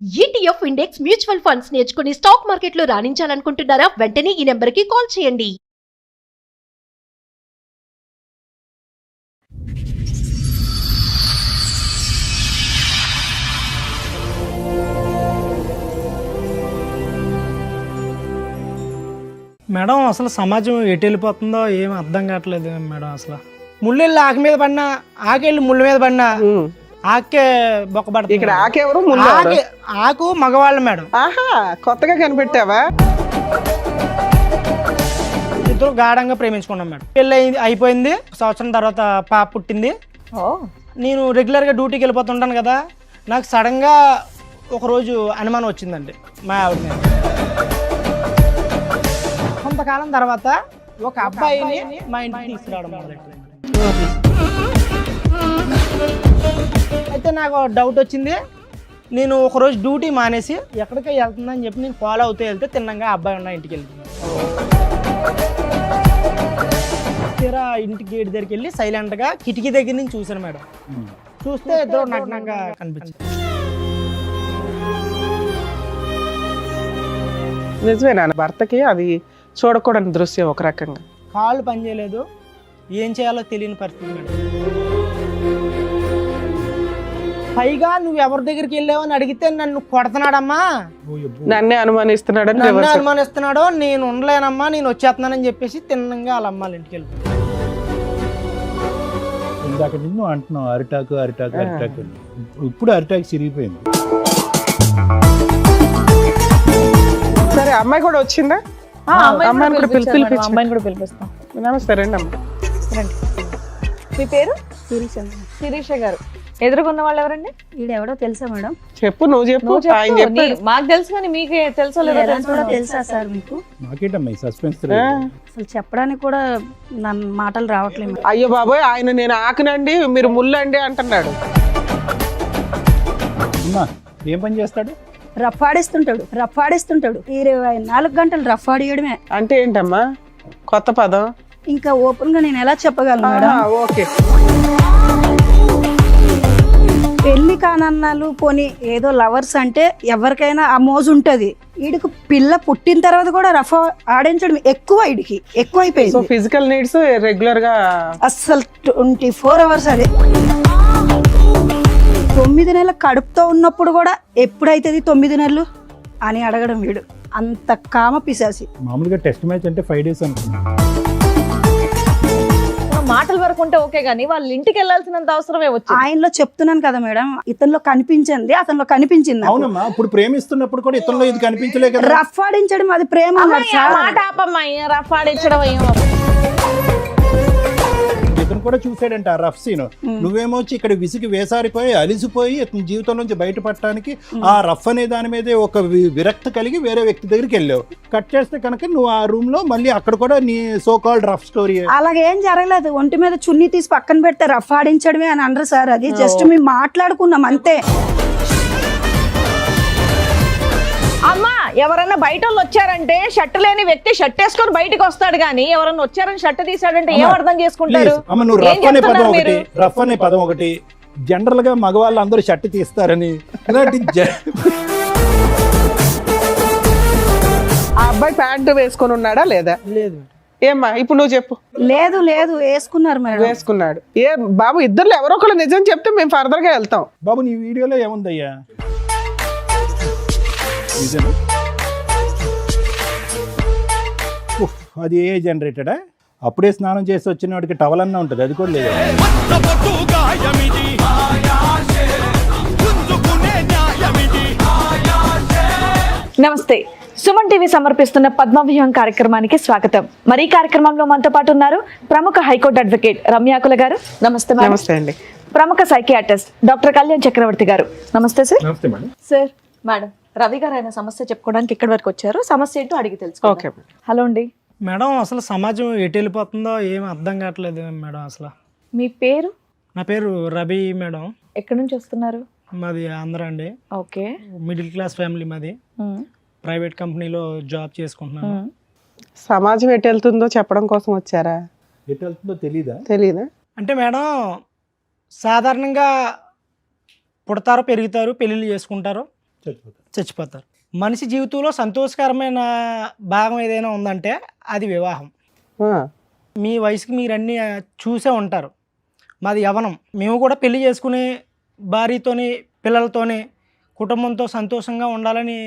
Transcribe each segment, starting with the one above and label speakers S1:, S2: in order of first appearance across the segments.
S1: ETF index mutual funds నేర్చుకుని stock మార్కెట్లో రాణించాలనుకుంటున్నారా? వెంటనే ఈ నెంబర్కి కాల్ చేయండి.
S2: మేడం అసలు సమాజం ఎటు వెళ్ళిపోతుందో ఏం అర్థం కావట్లేదు మేడం. అసలు ముళ్ళెళ్ళి ఆకు మీద పడినా, ఆకెళ్ళి ముళ్ళ మీద పడినా ఆకే బొక్కబడుతుంది.
S3: ఇక్కడ ఆకెవరు
S2: ఆకు మగవాళ్ళు మేడం.
S3: ఆహా, కొత్తగా కనిపెట్టావా?
S2: ఇద్దరు గాఢంగా ప్రేమించుకున్నాం మేడం. పెళ్ళి అయిపోయింది, సంవత్సరం తర్వాత పాప పుట్టింది. నేను రెగ్యులర్గా డ్యూటీకి వెళ్ళిపోతుంటాను కదా, నాకు సడన్గా ఒకరోజు అనుమానం వచ్చిందండి మా ఆవిడ మీద. కొంతకాలం తర్వాత ఒక అబ్బాయిని మా ఇంటికి తీసుకురావడం మొదలెట్టింది. అయితే నాకు డౌట్ వచ్చింది. నేను ఒకరోజు డ్యూటీ మానేసి ఎక్కడికి వెళ్తుందని చెప్పి నేను ఫాలో అవుతూ వెళ్తే తిన్నంగా అబ్బాయి ఉన్న ఇంటికి వెళ్తున్నాను. తీరా ఇంటి గేట్ దగ్గరికి వెళ్ళి సైలెంట్గా కిటికీ దగ్గర నుంచి చూశాను మేడం. చూస్తే ఇద్దరు నగ్నంగా కనిపించింది.
S3: నిజమేనా? భర్తకి అది చూడకూడని దృశ్యం ఒక రకంగా.
S2: కాళ్ళు పనిచేయలేదు, ఏం చేయాలో తెలియని పరిస్థితి మేడం. పైగా నువ్వు ఎవరి దగ్గరికి వెళ్ళావు అని అడిగితే నన్ను కొడుతున్నాడమ్మా,
S3: నన్నే అనుమానిస్తున్నాడు,
S2: నన్ను అనుమానిస్తున్నాడో, నేను ఉండలేనమ్మా, నేను వచ్చేస్తున్నానని చెప్పేసి తిన్నంగా వాళ్ళ అమ్మాళ్ళ ఇంటికి వెళ్ళిపోయాను.
S4: ఇందాక నిన్ను అంటున్నావు అరిటాకు అరిటాకు అరిటాకు, ఇప్పుడు అరిటాకు చిరిగిపోయింది.
S3: సరే, అమ్మాయి కూడా వచ్చిందా? అమ్మాయిని కూడా
S5: పిలిపిస్తాం.
S3: నమస్తే, రండి అమ్మ.
S5: రండి. మీ పేరు? శిరీష గారు. ఎదురుకున్న వాళ్ళు ఎవరండి?
S6: ఈడెవడో తెలుసా మేడం?
S3: చెప్పు, నువ్వు చెప్పు. ఆయన చెప్పాడు.
S5: మాకు తెలుసు కానీ మీకు తెలుసో లేదో
S6: తెలుసా సార్ మీకు?
S4: నాకేంటమ్మా సస్పెన్స్?
S6: అసలు చెప్పడానికి కూడా నా మాటలు రావట్లేదు.
S3: అయ్యో బాబోయ్, ఆయన నేను ఆకునండి మీరు ముళ్ళండి అంటున్నాడు.
S4: అమ్మా ఏం పని చేస్తాడు?
S6: రఫాడిస్తుంటాడు 24 గంటలు రఫాడియడమే.
S3: అంటే ఏంటమ్మా కొత్త పదం?
S6: ఇంకా ఓపెన్ గా నేను ఎలా చెప్పగలను మేడం?
S3: ఓకే.
S6: పెళ్లి కానన్నాలు పోనీ ఏదో లవర్స్ అంటే ఎవరికైనా ఆ మోజు ఉంటది. వీడికి పిల్ల పుట్టిన తర్వాత కూడా రఫా ఆడించడం ఎక్కువైపోయింది.
S3: సో ఫిజికల్ నీడ్స్ రెగ్యులర్ గా
S6: అస్సలు 24 hours అదే. 9 నెలల కడుపుతో ఉన్నప్పుడు కూడా ఎప్పుడైతుంది 9 నెలలు అని అడగడం వీడు. అంత కామ పిశాసి.
S4: మామూలుగా టెస్ట్ మ్యాచ్ అంటే 5 days అనుకున్నా.
S5: మాటల వరకు ఉంటే ఓకే గానీ వాళ్ళ ఇంటికి వెళ్ళాల్సినంత అవసరమే వచ్చింది.
S6: ఆయనలో చెప్తున్నాను కదా మేడం, ఇతనిలో కనిపించింది అతనిలో కనిపించింది.
S4: అవునమ్మా, ఇప్పుడు ప్రేమిస్తున్నప్పుడు కూడా ఇతరులో ఇది కనిపించలే కదా.
S6: రఫ్ ఆడించడం అది ప్రేమ.
S5: మాట ఆపమ్మా, రఫ్ ఆడించడం
S4: ఇతను కూడా చూసాడంట ఆ రఫ్ సీన్. నువ్వేమో వచ్చి ఇక్కడ విసిగి వేసారిపోయి అలిసిపోయి ఇతని జీవితం నుంచి బయటపడటానికి ఆ రఫ్ అనే దాని మీదే ఒక విరక్తి కలిగి వేరే వ్యక్తి దగ్గరికి వెళ్ళావు. కట్ చేస్తే కనుక నువ్వు ఆ రూమ్ లో మళ్ళీ అక్కడ కూడా నీ సో కాల్డ్ రఫ్ స్టోరీ.
S6: అలాగేం జరగలేదు. ఒంటి మీద చున్నీ తీసి పక్కన పెడితే రఫ్ ఆడించడమే అని అనరు సార్. అది జస్ట్ మేము మాట్లాడుకున్నాం అంతే.
S5: అమ్మా, ఎవరన్నా బయట వాళ్ళు వచ్చారంటే షర్ట్ లేని వ్యక్తి షర్ట్ వేసుకొని బయటకు వస్తాడు కానీ ఎవరన్నా వచ్చారని షర్ట్ తీసాడంటే ఏం అర్థం చేసుకుంటారు?
S4: నువ్వు రఫ్ అనే పదం ఒకటి జనరల్ గా మగవాళ్ళు అందరూ షర్ట్ తీస్తారని.
S3: ఆ అబ్బాయి ప్యాంటు వేసుకొని ఉన్నాడా లేదా?
S2: లేదు.
S3: ఏమ్మా ఇప్పుడు నువ్వు చెప్పు.
S6: లేదు వేసుకున్నారు మేడం.
S3: వేసుకున్నాడు. ఏ బాబు, ఇద్దరు ఎవరో ఒకరు నిజం చెప్తే మేము ఫర్దర్ గా వెళ్తాం.
S4: బాబు నీ వీడియోలో ఏముందయ్యా? అది ఏ జనరేటెడా? అప్పుడే స్నానం చేసి వచ్చిన వాడికి టవల్ అన్నా ఉంటుంది, అది కూడా లేదు.
S5: నమస్తే. సుమన్ టీవీ సమర్పిస్తున్న పద్మవ్యూహం కార్యక్రమానికి స్వాగతం. మరి ఈ కార్యక్రమంలో మనతో పాటు ఉన్నారు ప్రముఖ హైకోర్టు అడ్వకేట్ రమ్యాకుల గారు. నమస్తే.
S3: నమస్తే అండి.
S5: ప్రముఖ సైకియాట్రిస్ట్ డాక్టర్ కళ్యాణ్ చక్రవర్తి గారు. నమస్తే సార్.
S4: నమస్తే మేడం.
S5: సార్, మేడం రవి గారు ఆయన సమస్య చెప్పుకోవడానికి ఇక్కడి వరకు వచ్చారు. సమస్య ఏంటో అడిగి తెలుసుకో. హలో అండి
S2: మేడం, అసలు సమాజం ఎటు వెళ్ళిపోతుందో ఏం అర్థం కావట్లేదు మేడం. అసలు
S5: మీ పేరు?
S2: నా పేరు రవి మేడం.
S5: ఎక్కడి నుంచి వస్తున్నారు?
S2: మాది ఆంధ్ర అండి.
S5: ఓకే.
S2: మిడిల్ క్లాస్ ఫ్యామిలీ మాది. ప్రైవేట్ కంపెనీలో జాబ్ చేసుకుంటున్నాను.
S3: సమాజం ఎటు వెళ్తుందో చెప్పడం కోసం వచ్చారా?
S4: ఎటు వెళ్తుందో
S3: తెలీదా?
S2: అంటే మేడం, సాధారణంగా పుడతారు, పెరుగుతారు, పెళ్ళిళ్ళు చేసుకుంటారు, చచ్చిపోతారు. మనిషి జీవితంలో సంతోషకరమైన భాగం ఏదైనా ఉందంటే అది వివాహం.
S3: ఆ,
S2: మీ వయసుకి మీరు అన్నీ చూసే ఉంటారు. మాది యవ్వనం. మేము కూడా పెళ్లి చేసుకుని భార్యతోని పిల్లలతోని కుటుంబంతో సంతోషంగా ఉండాలని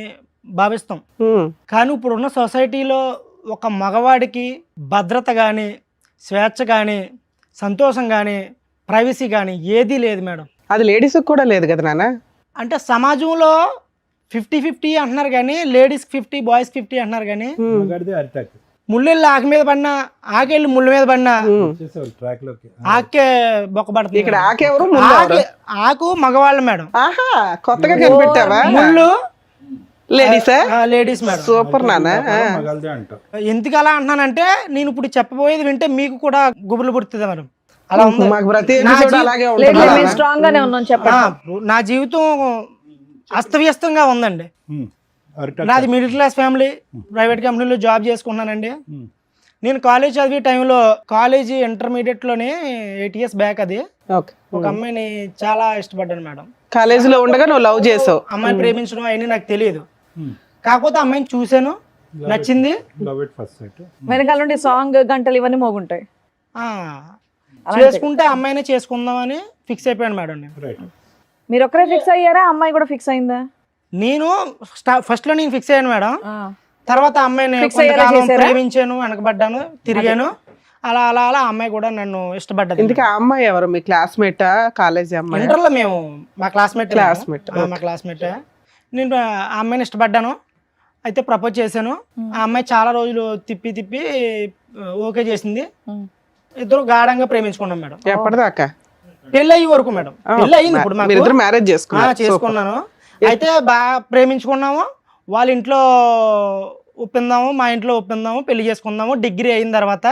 S2: భావిస్తాం.
S3: ఉమ్,
S2: కానీ ఇప్పుడున్న సొసైటీలో ఒక మగవాడికి భద్రత కానీ స్వేచ్ఛ కానీ సంతోషం కానీ ప్రైవసీ కానీ ఏదీ లేదు మేడం.
S3: అది లేడీస్ కూడా లేదు కదా నాన్న.
S2: అంటే సమాజంలో 50-50 అంటున్నారు కానీ లేడీస్ 50 బాయ్స్ 50 అంటున్నారు కానీ ముళ్ళెళ్ళి ఆకు మీద పడినా ఆకెళ్ళి ముళ్ళ మీద పడినా ఆకే బొక్కబడుతుంది.
S3: ఇక్కడ ఆకెవరు ముళ్ళు ఎవరు?
S2: ఆకు మగవాళ్ళు మేడం,
S3: ఆహా, కొత్తగా కనిపెట్టావా?
S2: ముళ్ళు
S3: లేడీసా?
S2: Ladies madam.
S3: సూపర్ నాన్న.
S2: ఎందుకు అలా అంటున్నానంటే నేను ఇప్పుడు చెప్పబోయేది వింటే మీకు కూడా గుబులు పుడుతుంది మేడం. అలా ఉంది.
S3: మాకు ప్రతి
S2: నా
S3: ఎపిసోడ్
S2: జీ-
S3: అలాగే
S5: లేదు
S3: ఉంటుంది
S5: లేదు,
S3: నాన్న.
S5: మేము స్ట్రాంగ్ గానే ఉన్నాం చెప్పండి.
S2: నా జీవితం అస్తవ్యస్తంగా ఉందండి. నాది మిడిల్ క్లాస్ ఫ్యామిలీ, ప్రైవేట్ కంపెనీలో జాబ్ చేసుకున్నానండి. నేను కాలేజ్ చదివే టైంలో కాలేజీ ఇంటర్మీడియట్లోనే 8 years బ్యాక్ అది
S3: ఓకే.
S2: ఒక అమ్మాయిని చాలా ఇష్టపడ్డాను మేడం.
S3: కాలేజీలో ఉండగా నువ్వు లవ్ చేసావు.
S2: అమ్మాయిని ప్రేమించడం అవన్నీ నాకు తెలియదు. కాకపోతే అమ్మాయిని చూశాను, నచ్చింది.
S5: వెనకాల నుండి సాంగ్ గంటలు ఇవన్నీ మోగుంటాయి.
S2: ఆ, చేసుకుంటే అమ్మాయినే చేసుకుందామని ఫిక్స్ అయిపోయాను మేడం నేను.
S5: మీరు ఒక్కరే ఫిక్స్ అయ్యారా, అమ్మాయి కూడా ఫిక్స్ అయిందా?
S2: నేను ఫస్ట్ లో నేను ఫిక్స్ అయ్యాను మేడం. తర్వాత అమ్మాయిని
S5: Fix అయ్యేలా
S2: కొంతకాలం
S5: చేశారా?
S2: ప్రేమించాను, వెనకబడ్డాను, తిరిగాను. అలా అలా అలా అమ్మాయి కూడా నన్ను ఇష్టపడ్డది.
S3: ఇందుకే ఆ అమ్మాయి ఎవరు? మీ క్లాస్మేటా? కాలేజీ అమ్మాయి?
S2: ఇంటర్లో మేము మా క్లాస్మేట్.
S3: Classmate,
S2: మా క్లాస్మేట్. నేను ఆ అమ్మాయిని ఇష్టపడ్డాను, అయితే ప్రపోజ్ చేశాను. ఆ అమ్మాయి చాలా రోజులు తిప్పి తిప్పి ఓకే చేసింది. ఇద్దరు గాఢంగా ప్రేమించుకున్నాం మేడం.
S3: ఎప్పటిదాకా?
S2: పెళ్ళి అయ్యే వరకు మేడం. పెళ్ళి అయింది ఇప్పుడు మాకు.
S3: మీరిద్దరు మ్యారేజ్ చేసుకున్నారు?
S2: చేసుకున్నాను. అయితే బాగా ప్రేమించుకున్నాము. వాళ్ళ ఇంట్లో ఒప్పిందాము, మా ఇంట్లో ఒప్పిందాము, పెళ్లి చేసుకుందాము డిగ్రీ అయిన తర్వాత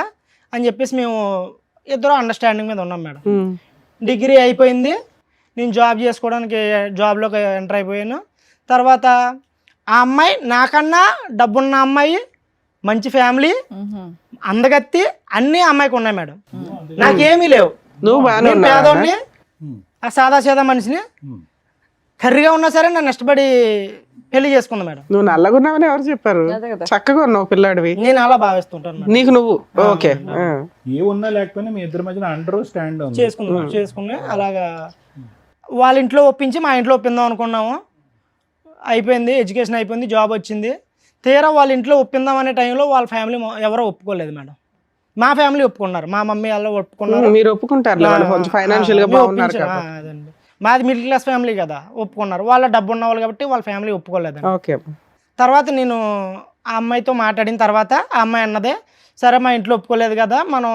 S2: అని చెప్పేసి మేము ఇద్దరు అండర్స్టాండింగ్ మీద ఉన్నాం మేడం. డిగ్రీ అయిపోయింది, నేను జాబ్ చేసుకోవడానికి జాబ్లోకి ఎంటర్ అయిపోయాను. తర్వాత ఆ అమ్మాయి నాకన్నా డబ్బున్న అమ్మాయి, మంచి ఫ్యామిలీ, అందగత్తి అన్నీ అమ్మాయికి ఉన్నాయి మేడం. నాకేమీ లేవు.
S3: నువ్వు బాగానే
S2: నేను
S3: ఉన్నావా?
S2: పేదోడిని, ఆ సాదా సీదా మనిషిని. కర్రీగా ఉన్నా సరే నన్ను ఇష్టపడి పెళ్లి చేసుకుంది మేడం.
S3: నువ్వు నల్లగున్నావని ఎవరు చెప్పారు? చక్కగా ఉన్నావు పిల్లాడివి.
S2: నేను అలా భావిస్తుంటాను మేడం.
S3: నీకు నువ్వు ఓకే.
S4: ఏ ఉన్నా లేకపోయినా మీ ఇద్దరి మధ్యన అండర్ స్టాండ్ ఉంది.
S2: చేసుకుని అలాగా వాళ్ళ ఇంట్లో ఒప్పించి మా ఇంట్లో ఒప్పిందాం అనుకున్నాము. అయిపోయింది, ఎడ్యుకేషన్ అయిపోయింది, జాబ్ వచ్చింది. తీరా వాళ్ళ ఇంట్లో ఒప్పిందాం అనే టైంలో వాళ్ళ ఫ్యామిలీ ఎవరో ఒప్పుకోలేదు మేడం. మా ఫ్యామిలీ ఒప్పుకున్నారు, మా మమ్మీ వాళ్ళు ఒప్పుకున్నారు.
S3: మీరు ఒప్పుకుంటారు, వాళ్ళు కొంచెం ఫైనాన్షియల్ గా బాగున్నారు కదా.
S2: అదండి, మాది మిడిల్ క్లాస్ ఫ్యామిలీ కదా, ఒప్పుకున్నారు. వాళ్ళ డబ్బు ఉన్న వాళ్ళు కాబట్టి వాళ్ళ ఫ్యామిలీ ఒప్పుకోలేదండి.
S3: ఓకే.
S2: తర్వాత నేను ఆ అమ్మాయితో మాట్లాడిన తర్వాత ఆ అమ్మాయి అన్నదే, సరే మా ఇంట్లో ఒప్పుకోలేదు కదా, మనం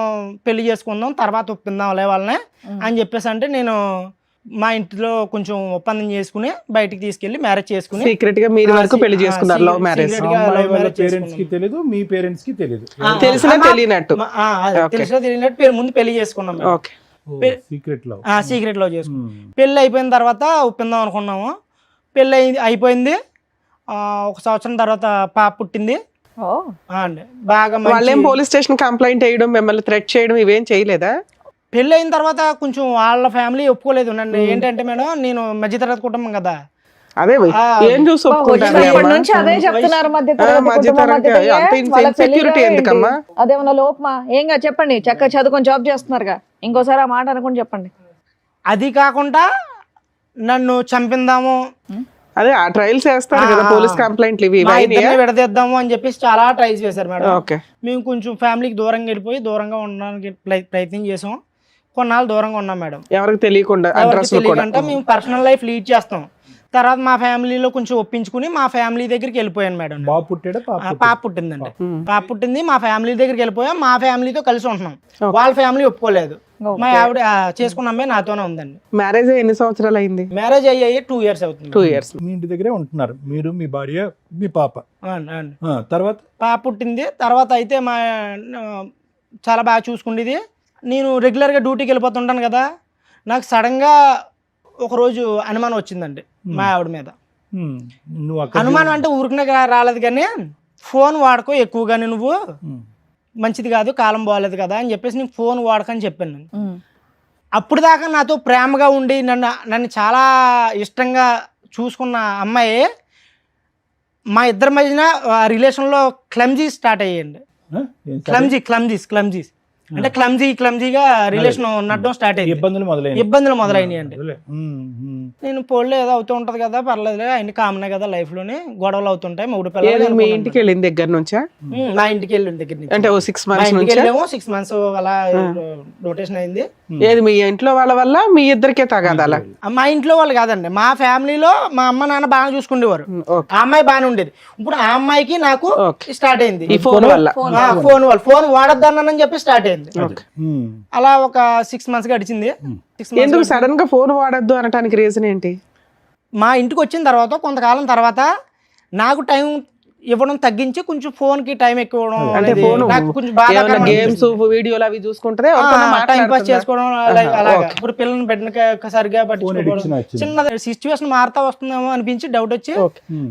S2: పెళ్లి చేసుకుందాం, తర్వాత ఒప్పిందాంలే వాళ్ళని అని చెప్పేసి అంటే నేను మా ఇంట్లో కొంచెం ఒప్పందం చేసుకుని బయటికి తీసుకెళ్లి మ్యారేజ్ చేసుకుని
S3: సీక్రెట్ గా మీరు వరకు పెళ్లి చేసుకున్నారు. Love marriage.
S4: పేరెంట్స్ కి తెలియదు, మీ పేరెంట్స్ కి తెలియదు.
S3: తెలిసినా తెలియనట్టు.
S2: తెలిసినా తెలియనట్టు ముందు పెళ్లి చేసుకున్నాం మేము.
S3: ఓకే.
S4: Secret love.
S2: సీక్రెట్ లో చేసుకున్నాం. పెళ్లి అయిపోయిన తర్వాత ఒప్పిందాం అనుకున్నాము. పెళ్లి అయిపోయింది. 1 సంవత్సరం తర్వాత పాప పుట్టింది. అండి బాగా
S3: వాళ్ళేం పోలీస్ స్టేషన్ కంప్లైంట్ వేయడం, మిమ్మల్ని థ్రెట్ చేయడం ఇవేం చేయలేదా?
S2: పెళ్ళి అయిన తర్వాత కొంచెం వాళ్ళ ఫ్యామిలీ ఒప్పుకోలేదు నన్ను. ఏంటంటే మేడం, నేను మధ్యతరగతి కుటుంబం కదా.
S3: అదే ఏం చూసి ఒప్పుకుంటారు?
S5: ఇప్పటి నుంచి అదే చెప్తున్నారు,
S3: ఇన్సెక్యూరిటీ ఎందుకమ్మా?
S5: అదేమన్నా లోపమా? ఏంగా చెప్పండి, చక్కగా చదువుకొని జాబ్ చేస్తున్నారుగా, ఇంకోసారి ఆ మాట అనుకుని చెప్పండి.
S2: అది కాకుండా నన్ను చంపిందాము,
S3: అదే ఆ ట్రయల్స్ చేస్తారు కదా పోలీస్ కంప్లైంట్లు ఇవి
S2: విడదీద్దాము అని చెప్పేసి చాలా ట్రైల్స్ చేశారు మేడం.
S3: ఓకే.
S2: మేము కొంచెం ఫ్యామిలీకి దూరంగా వెళ్ళిపోయి దూరంగా ఉండడానికి ప్రయత్నం చేసాం. కొన్నాళ్ళు దూరంగా ఉన్నాం మేడం.
S3: ఎవరికి తెలియకుండా
S2: తెలియకుండా మేము పర్సనల్ లైఫ్ లీడ్ చేస్తాం. తర్వాత మా ఫ్యామిలీలో కొంచెం ఒప్పించుకుని మా ఫ్యామిలీ దగ్గరికి వెళ్ళిపోయాను మేడం.
S4: బాబు పుట్టాడా?
S2: పాప పుట్టిందండి. పాప పుట్టింది, మా ఫ్యామిలీ దగ్గరికి వెళ్ళిపోయాం. మా ఫ్యామిలీతో కలిసి ఉంటున్నాం. వాళ్ళ ఫ్యామిలీ ఒప్పుకోలేదు. మా ఆవిడ చేసుకున్న అమ్మాయి నాతోనే ఉందండి.
S3: మ్యారేజ్ ఎన్ని సంవత్సరాలు అయింది?
S2: మ్యారేజ్ అయ్యి 2 years అవుతుంది.
S3: 2 years.
S4: మీ ఇంటి దగ్గరే ఉంటున్నారు మీరు, మీ భార్య, మీ పాప. తర్వాత
S2: పాప పుట్టింది. తర్వాత అయితే మా చాలా బాగా చూసుకుండేది. నేను రెగ్యులర్గా డ్యూటీకి వెళ్ళిపోతుంటాను కదా, నాకు సడన్గా ఒకరోజు అనుమానం వచ్చిందండి మా ఆవిడ మీద. అనుమానం అంటే ఊరికనే రాలేదు కానీ, ఫోన్ వాడుకో ఎక్కువగానే, నువ్వు మంచిది కాదు, కాలం బాగలేదు కదా అని చెప్పేసి నేను ఫోన్ వాడకని చెప్పాను నేను. అప్పుడు దాకా నాతో ప్రేమగా ఉండి నన్ను చాలా ఇష్టంగా చూసుకున్న అమ్మాయి మా ఇద్దరి మధ్యన రిలేషన్లో క్లమ్జీ స్టార్ట్ అయ్యండి. క్లమ్జీస్ అంటే క్లమ్జీగా రిలేషన్ ఉండడం స్టార్ట్ అయ్యింది. ఇబ్బందులు మొదలైనవి అండి. నేను పోలే ఏదో అవుతూ ఉంటది కదా, పర్లేదు అన్ని కామనే కదా లైఫ్ లోని, గొడవలు అవుతుంటాయి. మూడు పిల్లలు
S3: మీ ఇంటికి వెళ్ళిన దగ్గర నుంచా?
S2: నా ఇంటికి వెళ్ళిన దగ్గర నుంచి
S3: అంటే 6 months నుంచి
S2: 6 months అలా రొటేషన్ అయింది.
S3: ఏది మీ ఇంట్లో వాళ్ళ వల్ల మీ ఇద్దరికే తగాదాలా?
S2: మా ఇంట్లో వాళ్ళు కాదండి, మా ఫ్యామిలీలో మా అమ్మ నాన్న బాగా చూసుకునేవారు. ఆ అమ్మాయి బాగానే ఉండేది. ఇప్పుడు ఆ అమ్మాయికి నాకు స్టార్ట్ అయింది
S3: ఈ ఫోన్ వల్ల.
S2: ఫోన్ వాడొద్దన్నానని చెప్పి స్టార్ట్ అయింది. అలా ఒక 6 months గడిచింది.
S3: ఎందుకు సడన్ గా ఫోన్ వాడద్దు అనడానికి రీజన్ ఏంటి?
S2: మా ఇంటికి వచ్చిన తర్వాత కొంతకాలం తర్వాత నాకు టైం ఇవ్వడం తగ్గించి కొంచెం ఫోన్ కి టైం ఎక్కువ ఇవ్వడం,
S3: అంటే ఫోన్
S2: కొంచెం బాగా
S3: గేమ్స్ వీడియోలు అవి చూసుకుంటే
S2: టైం పాస్ చేసుకోవడం అలాగా. ఇప్పుడు పిల్లల్ని పెట్టిన సరిగా పట్టించుకోవడం, చిన్న సిచ్యువేషన్ మారుతా వస్తుందేమో అనిపించి డౌట్ వచ్చి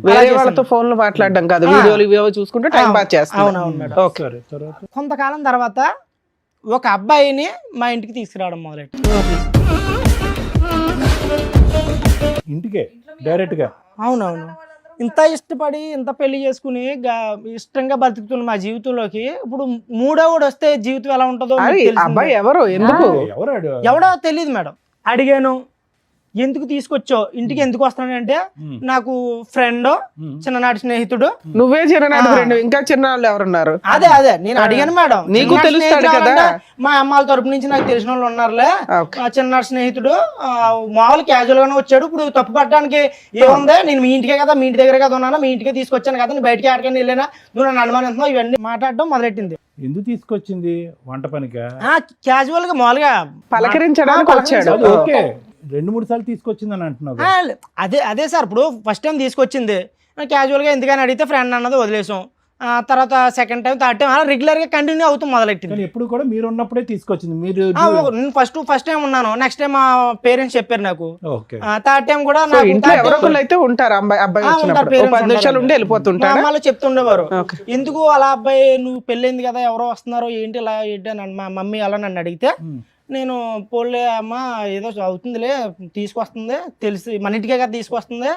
S3: వేరే వాళ్ళతో ఫోన్ లో మాట్లాడడం కాదు, వీడియోలు ఇవేవో చూసుకుంటే టైం పాస్ చేస్తాం.
S2: అవునవును మేడం. కొంతకాలం తర్వాత ఒక అబ్బాయిని మా ఇంటికి తీసుకురావడం మొదలెట్టి
S4: ఇంటికే డైరెక్ట్ గా.
S2: అవునవును. ఇంత ఇష్టపడి ఇంత పెళ్లి చేసుకుని ఇష్టంగా బతుకుతున్న మా జీవితంలోకి ఇప్పుడు మూడోవాడు వస్తే జీవితం ఎలా ఉంటుందో
S3: అబ్బాయి ఎవరు, ఎందుకు,
S2: ఎవడో తెలియదు మేడం. అడిగాను, ఎందుకు తీసుకొచ్చో ఇంటికి, ఎందుకు వస్తానంటే నాకు ఫ్రెండ్, చిన్ననాటి స్నేహితుడు.
S3: నువ్వే చిన్ననాటి ఫ్రెండ్, ఇంకా చిన్నవాళ్ళు ఎవరున్నారు?
S2: అదే నేను అడిగాను మేడం.
S3: నీకు తెలుస్తాడు కదా,
S2: మా అమ్మాల తరపు నుంచి నాకు తెలిసిన వాళ్ళు ఉన్నారులే, చిన్ననాటి స్నేహితుడు మామూలు క్యాజువల్ గానే వచ్చాడు. ఇప్పుడు తప్పు పట్టడానికి ఏముంది, నేను మీ ఇంటికే కదా, మీ ఇంటి దగ్గర కదా ఉన్నాను, మీ ఇంటికే తీసుకొచ్చాను కదా, నేను బయటికి ఆడకని వెళ్ళినా, నువ్వు నన్ను అనుమానిస్తున్నావు, ఇవన్నీ మాట్లాడడం మొదలెట్టింది.
S4: ఎందుకు తీసుకొచ్చింది? వంట పనిగా?
S2: క్యాజువల్ గా మామూలుగా
S3: పలకరించడానికి వచ్చాడు.
S4: ఓకే, 2-3 సార్లు తీసుకొచ్చింది అని అంటున్నావు.
S2: అదే సార్, ఇప్పుడు ఫస్ట్ టైం తీసుకొచ్చింది క్యాజువల్గా ఎందుకని అడిగితే ఫ్రెండ్ అన్నది వదిలేసాం. తర్వాత సెకండ్ టైం, థర్డ్ టైం అలా రెగ్యులర్ గా కంటిన్యూ అవుతూ మొదలెట్టింది.
S4: ఎప్పుడు కూడా మీరు ఉన్నప్పుడే తీసుకొచ్చింది. మీరు
S2: నేను ఫస్ట్ టైం ఉన్నాను, నెక్స్ట్ టైం మా పేరెంట్స్ చెప్పారు నాకు, థర్డ్ టైం కూడా
S3: అయితే ఉంటారు.
S2: అమ్మాయిలు చెప్తుండేవారు, ఎందుకు అలా అబ్బాయి నువ్వు పెళ్ళైంది కదా, ఎవరో వస్తున్నారో ఏంటి ఇలా ఏంటి అని మా మమ్మీ అలా నన్ను అడిగితే, నేను పోలే అమ్మ ఏదో అవుతుందిలే, తీసుకొస్తుంది, తెలిసి మన ఇంటికే కదా తీసుకొస్తుంది,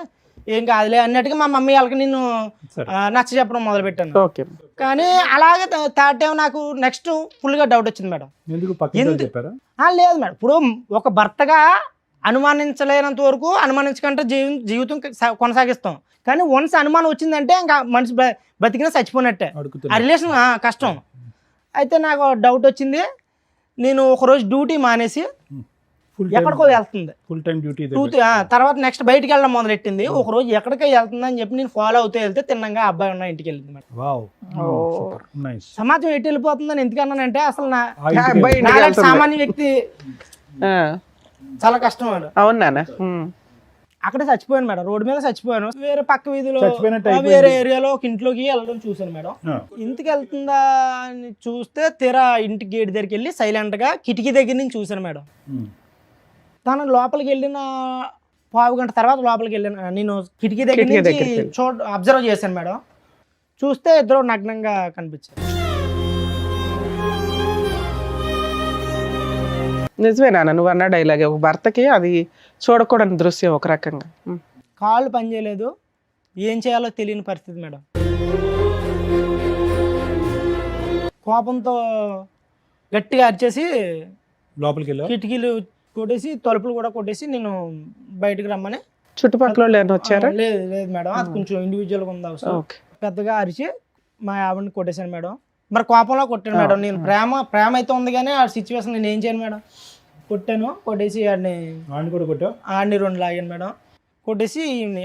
S2: ఏం కాదులే అన్నట్టుగా మా మమ్మీ వాళ్ళకి నేను నచ్చ చెప్పడం మొదలు పెట్టాను. కానీ అలాగే థర్డ్ టైం నాకు నెక్స్ట్ ఫుల్ గా డౌట్ వచ్చింది మేడం. లేదు మేడం, ఇప్పుడు ఒక భర్తగా అనుమానించలేనంత వరకు అనుమానించకంటే జీవితం కొనసాగిస్తాం. కానీ వన్స్ అనుమానం వచ్చిందంటే ఇంకా మనిషి బతికినా చచ్చిపోయినట్టే, ఆ రిలేషన్ కష్టం. అయితే నాకు డౌట్ వచ్చింది. నేను ఒకరోజు డ్యూటీ మానేసి ఎక్కడికో వెళ్తుంది,
S4: ఫుల్ టైం డ్యూటీ.
S2: తర్వాత నెక్స్ట్ బయటికి వెళ్ళడం మొదలెట్టింది. ఒక రోజు ఎక్కడికో వెళ్తుంది అని చెప్పి నేను ఫాలో అవుతూ వెళ్తే తిన్నంగా అబ్బాయి ఉన్న ఇంటికి వెళ్ళింది మేడం. సమాజం ఎటు వెళ్ళిపోతుందని ఎందుకన్నానంటే, అసలు నా సామాన్య వ్యక్తి చాలా కష్టం మేడం.
S3: అవునా?
S2: అక్కడే చచ్చిపోయాను మేడం, రోడ్డు మీద చచ్చిపోయాను. వేరే పక్క వీధిలో వేరే ఏరియాలో ఒక ఇంట్లోకి వెళ్ళడం చూసాను మేడం. ఇంటికి వెళ్తుందా అని చూస్తే తీరా ఇంటి గేట్ దగ్గరికి వెళ్ళి సైలెంట్ గా కిటికీ దగ్గర నుంచి చూసాను మేడం. తను లోపలికి వెళ్ళిన 1/2 గంట తర్వాత లోపలికి వెళ్ళిన నేను కిటికీ దగ్గర నుంచి అబ్జర్వ్ చేశాను మేడం. చూస్తే ఇద్దరు నగ్నంగా కనిపించారు.
S3: నిజమేనా నువ్వు అన్న డైలాగ్? ఒక భర్తకి అది చూడకూడని దృశ్యం ఒక రకంగా.
S2: కాళ్ళు పనిచేయలేదు, ఏం చేయాలో తెలియని పరిస్థితి మేడం. కోపంతో గట్టిగా అరిచేసి లోపలికి వెళ్ళి కిటికీలు కొట్టేసి తలుపులు కూడా కొట్టేసి నేను బయటకు రమ్మని.
S3: చుట్టుపక్కల వచ్చారా?
S2: లేదు మేడం, అది కొంచెం ఇండివిజువల్ గా ఉంది అవసరం. పెద్దగా అరిచి మా ఆవిడని కొట్టేశాను మేడం. మరి కోపంలో కొట్టాను మేడం. నేను ప్రేమ అయితే ఉంది కానీ ఆ సిచ్యువేషన్ నేను ఏం చేయను మేడం. కొట్టేసి ఆడిని 2 లాగాను మేడం. కొట్టేసి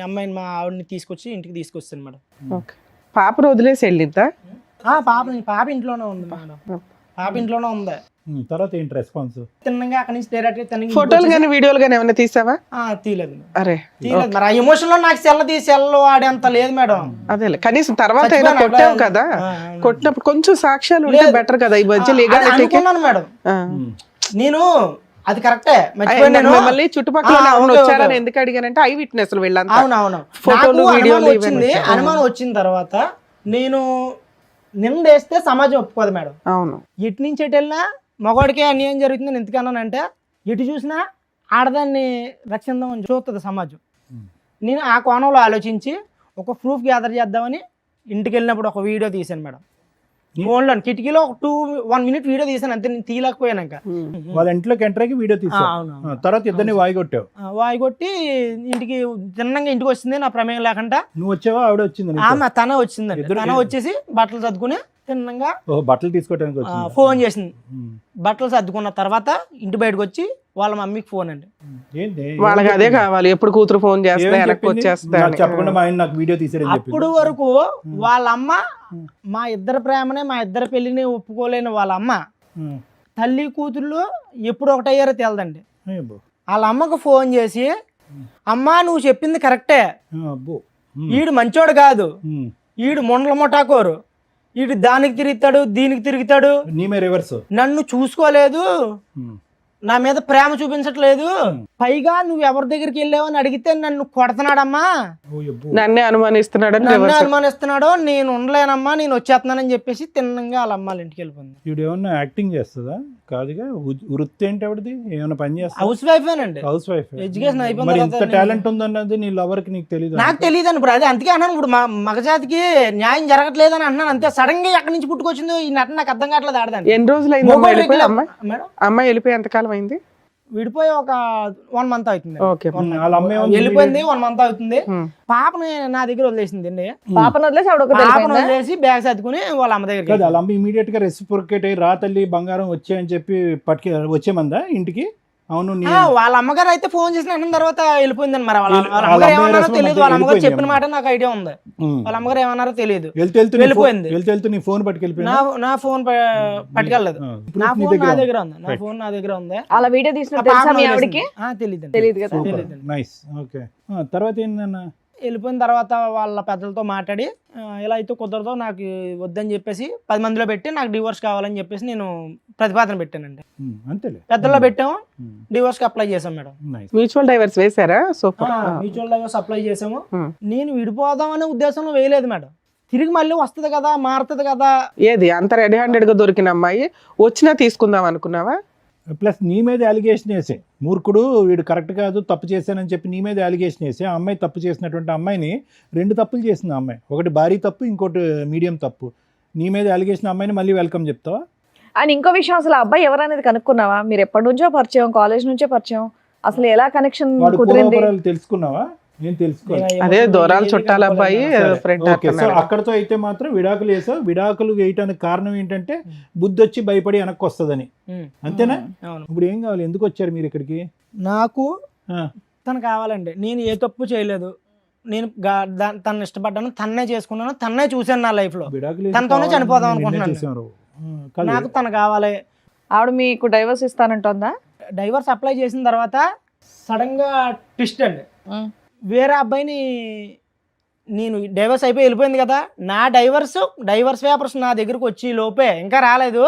S2: అమ్మాయిని మా ఆవిడని తీసుకొచ్చి ఇంటికి తీసుకొచ్చాను మేడం.
S3: పాపను వదిలేసి వెళ్ళిద్దా?
S2: పాప ఇంట్లోనే ఉంది మేడం, పాప ఇంట్లోనే ఉంది.
S4: తర్వాత ఏంటి రెస్పాన్స్?
S2: తిన్నగా అక్కడి నుంచి డైరెక్ట్
S3: ఫోటోలు కానీ వీడియోలు కానీ ఏమైనా తీసావా?
S2: తీయలేదు.
S3: అరే
S2: తీయలేదు మరి, ఆ ఎమోషన్ లో నాకు సెల్ ఆడేంత లేదు మేడం.
S3: అదే కనీసం తర్వాత అయినా కొట్టావు కదా, కొట్టినప్పుడు కొంచెం సాక్ష్యాలు ఉంటే బెటర్ కదా. ఈ మధ్య
S2: అనుకున్నాను మేడం నేను, అది కరెక్టే.
S3: మళ్ళీ చుట్టుపక్కల వచ్చారని ఎందుకు అడిగానంటే ఐ విట్నెస్ వీళ్ళంతా.
S2: అవునవును, ఫోటోలు వీడియోలు వచ్చింది. అనుమానం వచ్చిన తర్వాత నేను నిందేస్తే సమాజం ఒప్పుకోదు మేడం.
S3: అవును,
S2: ఎటు నుంచి ఎటు వెళ్ళినా మగవాడికే అన్యాయం జరుగుతుందని ఎందుకన్నానంటే, ఎటు చూసినా ఆడదాన్ని రక్షిద్దామని చూస్తుంది సమాజం. నేను ఆ కోణంలో ఆలోచించి ఒక ప్రూఫ్ గ్యాదర్ చేద్దామని ఇంటికి వెళ్ళినప్పుడు ఒక వీడియో తీశాను మేడం. ఫోన్లో కిటికీలో ఒక 1 minute వీడియో తీసాను అంతే, నేను తీయలేకపోయాను.
S4: వాళ్ళ ఇంట్లోకి ఎంటర్ అయ్యి వీడియో తీసావు.
S2: అవును.
S4: తర్వాత ఇద్దరిని వాయి కొట్టావు.
S2: వాయి కొట్టి ఇంటికి తిన్నంగా ఇంటికి వచ్చింది నా ప్రమేయం లేకుండా.
S4: నువ్వు వచ్చావా ఆవిడ వచ్చింది?
S2: ఆమె తన వచ్చిందండి. తన వచ్చేసి బట్టలు సర్దుకుని తిన్నంగా
S4: బట్టలు తీసుకోవడానికి వచ్చింది.
S2: ఫోన్ చేసింది. బట్టలు సర్దుకున్న తర్వాత ఇంటి బయటకు వచ్చి వాళ్ళ మమ్మీకి ఫోన్ అండి.
S4: ఏంటి
S3: వాళ్ళకి అదే కావాలి, ఎప్పుడు కూతురు ఫోన్ చేస్తే వెనక్కి వచ్చేస్తా
S4: నాకు చెప్పకుండా మా ఆయన నాకు వీడియో తీసారని చెప్పి.
S2: అప్పుడు వరకు వాళ్ళ అమ్మ మా ఇద్దరు ప్రేమనే, మా ఇద్దరు పెళ్లిని ఒప్పుకోలేని వాళ్ళ అమ్మ తల్లి కూతుళ్ళు ఎప్పుడు ఒకటయ్యారో తెలదండి. వాళ్ళ అమ్మకు ఫోన్ చేసి, అమ్మా నువ్వు చెప్పింది కరెక్టే, ఈడు మంచోడు కాదు, ఈడు మొండల ముఠాకోరు, ఈడు దానికి తిరుగుతాడు దీనికి తిరుగుతాడు,
S4: నీమే రివర్స్,
S2: నన్ను చూసుకోలేదు, నా మీద ప్రేమ చూపించట్లేదు, పైగా నువ్వు ఎవరి దగ్గరికి వెళ్ళావు అని అడిగితే నన్ను కొడుతున్నాడమ్మా,
S3: నన్నే అనుమానిస్తున్నాడని
S2: నన్ను అనుమానిస్తున్నాడో, నేను ఉండలేనమ్మా నేను వచ్చేస్తున్నానని చెప్పేసి తిన్నంగా వాళ్ళ అమ్మాళ్ళ ఇంటికి వెళ్ళిపోయింది.
S4: వీడు ఏమన్నా యాక్టింగ్ చేస్తుందా? కాదుగా, వృత్తి ఏంటి ఆవిడది? ఏమైనా పని చేస్తా?
S2: హౌస్ వైఫేనండి.
S4: House wife.
S2: ఎడ్యుకేషన్
S4: మరి
S2: అయిపోయింది.
S4: ఇంత టాలెంట్ ఉందన్నది నీ లవర్ కి నీకు తెలియదు?
S2: నాకు తెలియదండి. ఇప్పుడు అదే అందుకే అన్నాను, ఇప్పుడు మగజాతికి న్యాయం జరగట్లేదు అని అంటున్నాను అంతే. సడన్ గా ఎక్కడి నుంచి పుట్టుకొచ్చిందో ఈ నటన నాకు అర్థం కావట్లేదు. ఆడదాన్ని
S3: ఎన్ని రోజులు అయింది
S2: మేడం?
S3: అమ్మాయి వెళ్ళిపోయి ఎంతకాలం అయింది?
S2: విడిపోయి ఒక 1 month అవుతుంది.
S3: ఓకే,
S4: వాళ్ళ అమ్మ ఏమన్నా
S2: వెళ్ళిపోయింది, 1 month అవుతుంది. పాపని నా దగ్గర వదిలేసింది అండి.
S5: పాపను వదిలేసి ఆవిడ ఒకతే
S2: పాపను
S5: వెళ్ళిపోయిందా?
S2: వదిలేసి బ్యాగ్ సర్దుకుని వాళ్ళ అమ్మ దగ్గరికి.
S4: కాదు, వాళ్ళ అమ్మ ఇమీడియట్ గా రెసిప్రొకేట్ అయ్యి రా తల్లి బంగారం వచ్చాయని చెప్పి వచ్చేమందా ఇంటికి? అవును.
S2: వాళ్ళ అమ్మగారు అయితే ఫోన్ చేసిన అన్న తర్వాత వెళ్ళిపోయిందని. మరి వాళ్ళ అమ్మగారు ఏమన్నారో తెలియదు. వాళ్ళ అమ్మగారు చెప్పిన మాట నాకు ఐడియా ఉంది. వాళ్ళ అమ్మగారు ఏమన్నారో తెలియదు. వెళ్ళిపోయింది.
S4: వెళ్తే నీ ఫోన్ పట్టుకెళ్ళిపోయింది.
S2: నా ఫోన్ పట్టుకెళ్ళలేదు. నా ఫోన్ నా దగ్గర ఉంది. నా ఫోన్ నా దగ్గర ఉంది.
S5: అలా వీడియో తీసిన తెలుసా మీ ఆవిడకి?
S2: తెలియదు
S5: కదా.
S4: నైస్. ఓకే, తర్వాత ఏంటన్నా?
S2: వెళ్ళిపోయిన తర్వాత వాళ్ళ పెద్దలతో మాట్లాడి ఇలా అయితే కుదరదు, నాకు వద్దని చెప్పేసి 10 మందిలో పెట్టి నాకు డివోర్స్ కావాలని చెప్పేసి నేను ప్రతిపాదన పెట్టానండి.
S4: అంతేలే,
S2: పెద్దల్లో పెట్టాము, డివోర్స్ కి అప్లై చేసాం మేడం.
S3: మ్యూచువల్ డైవర్స్ వేసారా? సూపర్.
S2: మ్యూచువల్ డైవర్స్ అప్లై చేసాము. నేను విడిపోదాం అనే ఉద్దేశంలో వేయలేదు మేడం. తిరిగి మళ్ళీ వస్తుంది కదా, మారుతుంది కదా.
S3: ఏది అంత రెడీ హ్యాండెడ్ గా దొరికిన అమ్మాయి వచ్చినా తీసుకుందాం అనుకున్నావా?
S4: ప్లస్ నీ మీద అలిగేషన్ వేసే మూర్ఖుడు వీడు కరెక్ట్ కాదు, తప్పు చేశానని చెప్పి నీ మీద అలిగేషన్ వేసి ఆ అమ్మాయి తప్పు చేసినటువంటి అమ్మాయిని 2 తప్పులు చేసింది ఆ అమ్మాయి. ఒకటి భారీ తప్పు, ఇంకోటి మీడియం తప్పు. నీ మీద అలిగేషన్ అమ్మాయిని మళ్ళీ వెల్కమ్ చెప్తావా?
S5: అండ్ ఇంకో విషయం, అసలు అబ్బాయి ఎవరనేది కనుక్కున్నావా? మీరు ఎప్పటి నుంచో పరిచయం, కాలేజ్ నుంచే పరిచయం, అసలు ఎలా కనెక్షన్
S4: వాడు
S5: కుదిరింది?
S4: పూర్వపరాలు తెలుసుకున్నావా? నేను తెలుసుకోవాలి.
S3: అదే దూరాలు చుట్టాల అబ్బాయి ఫ్రెండ్.
S4: ఓకే, సో అక్కడతో అయితే మాత్రం విడాకులు వేసావు. విడాకులు వేయటానికి కారణం ఏంటంటే బుద్ధి వచ్చి భయపడి వెనక్కి వస్తుందని, అంతేనా? ఇప్పుడు ఏం కావాలి? ఎందుకు వచ్చారు మీరు ఇక్కడికి?
S2: నాకు తను కావాలండి. నేను ఏ తప్పు చేయలేదు. నేను తను ఇష్టపడ్డాను, తన్నే చేసుకున్నాను, తన్నే చూశాను నా లైఫ్ లో. తనతోనే చనిపోదాం అనుకుంటున్నాను. నాకు తను కావాలి.
S5: ఆవిడ మీకు డైవర్స్ ఇస్తానంటుందా?
S2: డైవర్స్ అప్లై చేసిన తర్వాత సడన్ గా ట్విస్ట్ అండి. వేరే అబ్బాయిని, నేను డైవర్స్ అయిపోయి వెళ్ళిపోయింది కదా, నా డైవర్స్ పేపర్స్ నా దగ్గరకు వచ్చి లోపే ఇంకా రాలేదు.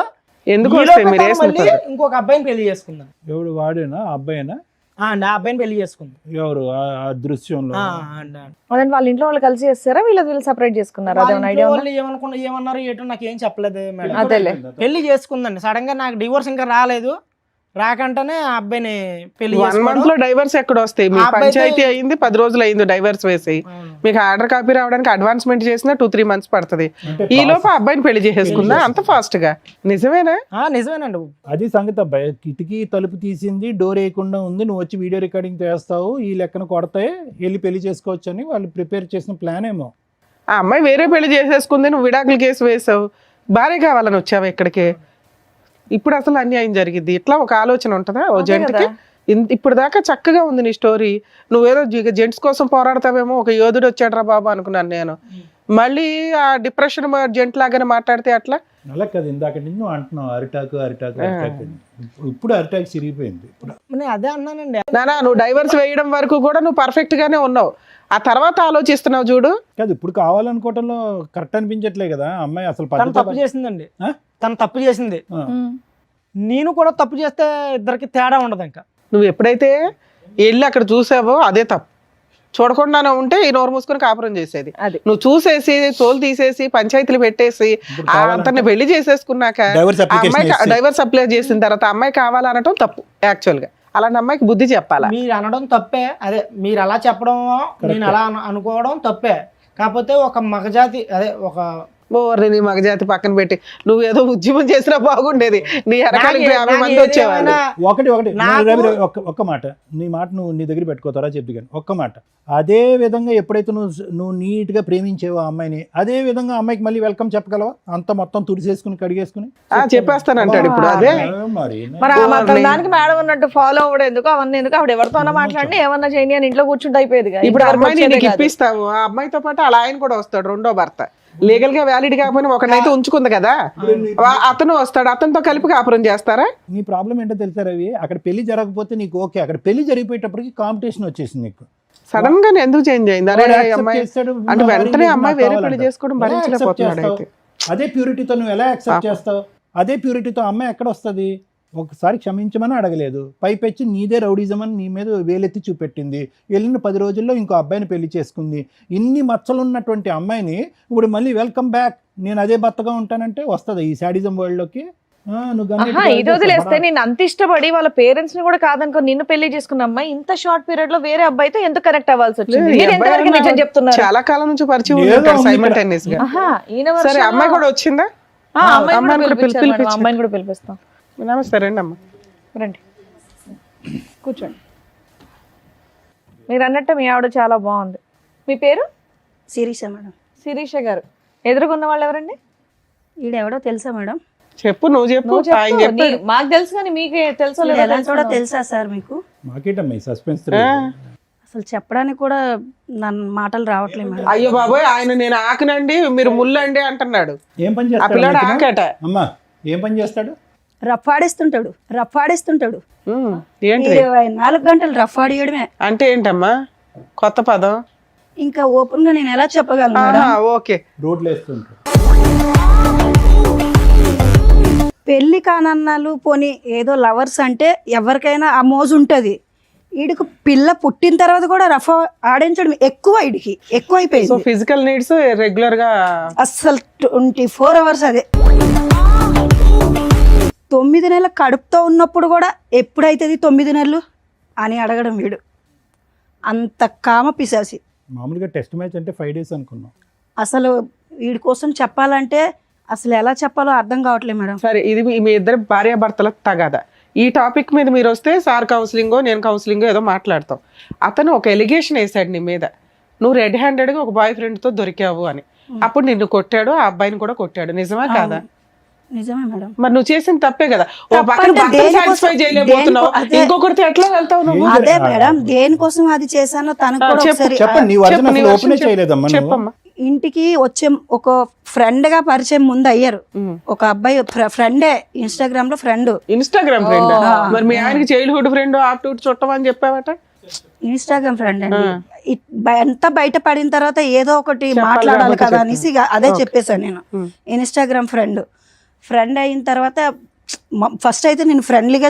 S3: ఎందుకు
S2: మళ్ళీ ఇంకొక అబ్బాయిని పెళ్లి చేసుకుందాం.
S4: ఎవడు? వాడేనా? అబ్బాయినా?
S2: నా అబ్బాయిని పెళ్లి చేసుకుందాం.
S4: ఎవరు ఆ దృశ్యంలో?
S5: అదే వాళ్ళ ఇంట్లో వాళ్ళు కలిసి చేస్తారా, వీళ్ళు సపరేట్ చేసుకున్నారా? అదేమైనా ఐడియా ఉందా?
S2: ఏమన్నారు ఏటో నాకు ఏం చెప్పలేదు మేడం.
S5: అదేలే,
S2: పెళ్లి చేసుకుందండి. సడన్ గా నాకు డివోర్స్ ఇంకా రాలేదు. రాకంటేనే ఆ అబ్బాయిని పెళ్లి
S3: 1 month లో డైవర్స్ ఎక్కడ వస్తాయి? మీ పంచాయతీ అయింది 10 రోజులు అయింది డైవర్స్ వేసి. మీకు ఆర్డర్ కాపీ రావడానికి అడ్వాన్స్మెంట్ చేసినా 2-3 months పడుతుంది. ఈ లోపు అబ్బాయిని పెళ్లి చేసేసుకుందా అంత ఫాస్ట్ గా? నిజమేనా?
S2: నిజమేనండి.
S4: అది సంగతి అబ్బాయి. కిటికీ తలుపు తీసింది, డోర్ వేయకుండా ఉంది, నువ్వు వచ్చి వీడియో రికార్డింగ్ చేస్తావు, ఈ లెక్కన కొడతాయి, వెళ్ళి పెళ్లి చేసుకోవచ్చు అని వాళ్ళు ప్రిపేర్ చేసిన ప్లాన్ ఏమో.
S3: ఆ అమ్మాయి వేరే పెళ్లి చేసేసుకుంది, నువ్వు విడాకుల కేసు వేసావు, భార్య కావాలని వచ్చావు ఇక్కడికి. ఇప్పుడు అసలు అన్యాయం జరిగింది. ఇట్లా ఒక ఆలోచన ఉంటుందా ఓ జంటకి? ఇప్పుడు దాకా చక్కగా ఉంది నీ స్టోరీ. నువ్వేదో జెంట్స్ కోసం పోరాడతావేమో, ఒక యోధుడు వచ్చాడు రా బాబా అనుకున్నాను నేను. మళ్ళీ ఆ డిప్రెషన్ జెంట్ లాగానే మాట్లాడితే అట్లా?
S4: అలా కదా, ఇందాక నుంచి నువ్వు అంటున్నావు అరిటాకు. ఇప్పుడు అరిటాకు చిరిగిపోయింది.
S2: అదే అన్నానండి.
S3: నానా, నువ్వు డైవర్స్ వేయడం వరకు కూడా నువ్వు పర్ఫెక్ట్ గానే ఉన్నావు. ఆ తర్వాత ఆలోచిస్తున్నావు చూడు.
S4: కాదు, ఇప్పుడు కావాలనుకోవటంలో కరెక్ట్ అనిపించట్లే కదా అమ్మాయి. అసలు
S2: తప్పు చేసిందండి. తను తప్పు చేసింది, నేను కూడా తప్పు చేస్తే ఇద్దరికి తేడా ఉండదు. ఇంకా
S3: నువ్వు ఎప్పుడైతే వెళ్ళి అక్కడ చూసావో అదే తప్పు. చూడకుండానే ఉంటే ఈ నోరు మూసుకొని కాపురం చేసేది. నువ్వు చూసేసి తోలు తీసేసి పంచాయతీలు పెట్టేసి అంతని పెళ్లి చేసేసుకున్నాక అమ్మాయి డైవర్స్ అప్లై చేసిన తర్వాత అమ్మాయి కావాలనటం తప్పు. యాక్చువల్ గా అలాంటి అమ్మాయికి బుద్ధి చెప్పాలా?
S2: మీరు అనడం తప్పే, అదే మీరు అలా చెప్పడం నేను అలా అనుకోవడం తప్పే. కాకపోతే ఒక మగజాతి అదే ఒక
S3: ఓర్ని నీ మగజాతి పక్కన పెట్టి నువ్వు ఏదో ఉద్యమం చేసినా బాగుండేది, నీ ఎరకానికి 50 మంది వచ్చేవాళ్ళు.
S4: ఒకటి రవి, ఒక్క మాట, నీ మాట నీ దగ్గర పెట్టుకోతారా చెప్పి కానీ ఒక్క మాట. అదే విధంగా ఎప్పుడైతే నువ్వు నీట్ గా ప్రేమించేవో ఆ అమ్మాయిని, అదే విధంగా అమ్మాయికి మళ్ళీ వెల్కమ్ చెప్పగలవా? అంత మొత్తం తుడిసేసుకుని కడిగేసుకుని
S3: చెప్పేస్తానంటాడు ఇప్పుడు. అదే
S4: మరి
S5: మరి దానికి మేడం ఉన్నట్టు ఫాలో అవ్వడం ఎందుకు, అవన్నీ ఎందుకు? ఆవిడ ఎవరితోనో మాట్లాడి ఏమన్నా చేయని అని ఇంట్లో కూర్చుంటే అయిపోయేది.
S3: ఇప్పుడు అమ్మాయిని నీకు ఇప్పిస్తాము, ఆ అమ్మాయితో పాటు అలా ఆయన కూడా వస్తాడు, రెండో భర్త. లీగల్ గా వ్యాలిడ్ కాకపోయినా ఒకనైతే ఉంచుకుంది కదా, అతను వస్తాడు, అతనితో కలిపి కాపురం చేస్తారా?
S4: నీ ప్రాబ్లం ఏంటో తెలుసా రవి, అక్కడ పెళ్లి జరగకపోతే నీకు ఓకే, అక్కడ పెళ్లి జరిగిపోయేటప్పటికి కాంపిటీషన్ వచ్చేసింది నీకు.
S3: సడన్ గా ఎందుకు చేంజ్ అయింది? అరే
S4: వాడు accept
S3: అమ్మాయి
S4: చేస్తాడు,
S3: అంటే
S4: వాడు
S3: వెంటనే
S4: నాకు
S3: అమ్మాయి వేరే పెళ్లి
S4: కావాలంటాడు.
S3: చేసుకోవడం
S4: ఎలా accept
S3: భరించలేకపోతున్నాడు
S4: చేస్తావు?
S3: అయితే.
S4: అదే ప్యూరిటీతో నువ్వు ఎలా యాక్సెప్ట్ చేస్తావు? అదే ప్యూరిటీతో అమ్మాయి ఎక్కడ వస్తుంది? ఒకసారి క్షమించమని అడగలేదు, పైపెచ్చి నీదే రౌడీజం అని నీ మీద వేలెత్తి చూపెట్టింది. వెళ్ళిన 10 రోజుల్లో ఇంకో అబ్బాయిని పెళ్లి చేసుకుంది. ఇన్ని మచ్చలు ఉన్నటువంటి అమ్మాయిని ఇప్పుడు మళ్ళీ వెల్కమ్ బ్యాక్, నేను అదే భర్తగా ఉంటానంటే వస్తుంది ఈ శాడిజం వరల్డ్ లోకి?
S5: ఇది వదిలేస్తే నేను అంత ఇష్టపడి వాళ్ళ పేరెంట్స్ ని కూడా కాదనుకో నిన్ను పెళ్లి చేసుకున్న అమ్మాయి ఇంత షార్ట్ పీరియడ్ లో వేరే అబ్బాయితో ఎందుకు కనెక్ట్ అవ్వాల్సి వచ్చింది? మీరు ఎంతవరకు నిజం చెప్తున్నారు?
S3: చాలా కాలం నుంచి పరిచయం
S4: ఏదో
S3: ఉంటాడు
S4: ఉంది
S3: సైమల్టేనియస్ గా. సరే అమ్మాయి కూడా వచ్చిందా? అమ్మాయిని కూడా
S5: అమ్మాయిని కూడా పిలిపిస్తాం.
S3: నమస్తే, రండి అమ్మ.
S5: రండి కూర్చోండి. మీరు అన్నట్టు మీ ఆవిడ చాలా బాగుంది. మీ పేరు?
S6: శిరీష మేడం.
S5: శిరీష గారు. ఎదురుగున్న వాళ్ళు ఎవరండి?
S6: ఈడెవడో తెలుసా మేడం?
S3: చెప్పు, నువ్వు చెప్పు. ఆయన చెప్పు.
S5: మాకు తెలుసు కానీ మీకే తెలుసో లేదో
S6: ఎలాంటి కూడా తెలుసా సార్ మీకు?
S4: మాకేటమ్మా సస్పెన్స్?
S6: అసలు చెప్పడానికి కూడా నన్ను మాటలు రావట్లేదు మేడం.
S3: అయ్యో బాబోయ్, ఆయన నేను ఆకనండి మీరు ముళ్ళండి అంటున్నాడు.
S4: ఏం పని
S3: ఆ పిల్లాడు
S4: చేస్తాడు
S3: ఆకట.
S4: అమ్మా? ఏం పని చేస్తాడు?
S6: రఫాడిస్తుంటాడు.
S3: ఏంటి
S6: 24 గంటలు రఫాడియడమే.
S3: అంటే ఏంటమ్మా కొత్త పదం?
S6: ఇంకా ఓపెన్ గా నేను ఎలా చెప్పగలను మేడం?
S3: ఓకే.
S4: రోడ్లు వేస్తుంటాడు.
S6: పెళ్లి కానన్నాలు పోనీ ఏదో లవర్స్ అంటే ఎవరికైనా ఆ మోజు ఉంటుంది. వీడికి పిల్ల పుట్టిన తర్వాత కూడా రఫ్ ఆడించడం ఎక్కువ అయిపోయింది.
S3: సో ఫిజికల్ నీడ్స్ రెగ్యులర్ గా
S6: అస్సలు 24 hours అదే. 9 నెలల కడుపుతో ఉన్నప్పుడు కూడా ఎప్పుడైతుంది 9 నెలలు అని అడగడం వీడు. అంత కామ పిశాసి.
S4: మామూలుగా టెస్ట్ మ్యాచ్ అంటే 5 days అనుకున్నాం.
S6: అసలు వీడి కోసం చెప్పాలంటే అసలు ఎలా చెప్పాలో అర్థం కావట్లేదు మేడం.
S3: సరే, ఇది మీ ఇద్దరు భార్యాభర్తల తగాదా. ఈ టాపిక్ మీద మీరు వస్తే సార్ కౌన్సిలింగో నేను కౌన్సిలింగో ఏదో మాట్లాడతాం. అతను ఒక ఎలిగేషన్ వేసాడు నీ మీద, నువ్వు రెడ్ హ్యాండెడ్గా ఒక బాయ్ ఫ్రెండ్తో దొరికావు అని. అప్పుడు నిన్ను కొట్టాడు, ఆ అబ్బాయిని కూడా కొట్టాడు. నిజమా కాదా?
S6: నిజమే మేడం.
S3: మరి నువ్వు చేసిన తప్పే కదా. ఓ
S6: తప్పంటే
S3: పక్కన భర్తను సాటిస్ఫై చేయలేకపోతున్నావు,
S6: అదే.
S3: ఇంకొకరితో ఎట్లా వెళ్తావు నువ్వు?
S6: అదే మేడం, దేనికోసం అది చేశానో తనకు కూడా ఒకసారి
S4: చెప్పండి, నీ వర్జన్
S3: నీ
S4: అసలు
S3: వర్షన్
S4: ఓపెనే చేయలేదమ్మా నువ్వు.
S3: చెప్పమ్మా.
S6: ఇంటికి వచ్చే ఒక ఫ్రెండ్ గా పరిచయం ముందు అయ్యారు. ఒక అబ్బాయి ఫ్రెండే, ఇన్స్టాగ్రామ్ లో ఫ్రెండ్.
S3: Instagram friend? మరి మీ ఆయనకి చైల్డ్హుడ్ ఫ్రెండ్ ఆప్టూట్ చుట్టం అని చెప్పావట.
S6: ఇన్స్టాగ్రామ్ ఫ్రెండ్ అండి. ఎంత బయట పడిన తర్వాత ఏదో ఒకటి మాట్లాడాలి కదా అనేసి ఇక అదే చెప్పేశాను నేను. ఇన్స్టాగ్రామ్ ఫ్రెండ్ అయిన తర్వాత ఫస్ట్ అయితే నేను ఫ్రెండ్లీగా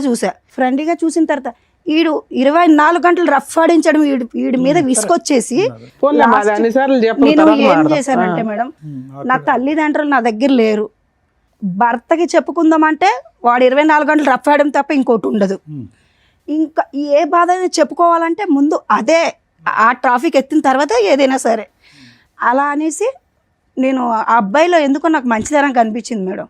S6: చూసిన తర్వాత వీడు 24 గంటలు రఫ్ ఆడించడం వీడి మీద విసుకొచ్చేసి నేను ఏం చేశానంటే మేడం, నా తల్లిదండ్రులు నా దగ్గర లేరు, భర్తకి చెప్పుకుందామంటే వాడు 24 గంటలు రఫ్ ఆడడం తప్ప ఇంకోటి ఉండదు. ఇంకా ఏ బాధ అయినా చెప్పుకోవాలంటే ముందు అదే ఆ ట్రాఫిక్ ఎత్తిన తర్వాత ఏదైనా సరే అలా అనేసి నేను ఆ అబ్బాయిలో ఎందుకో నాకు మంచితనం కనిపించింది మేడం.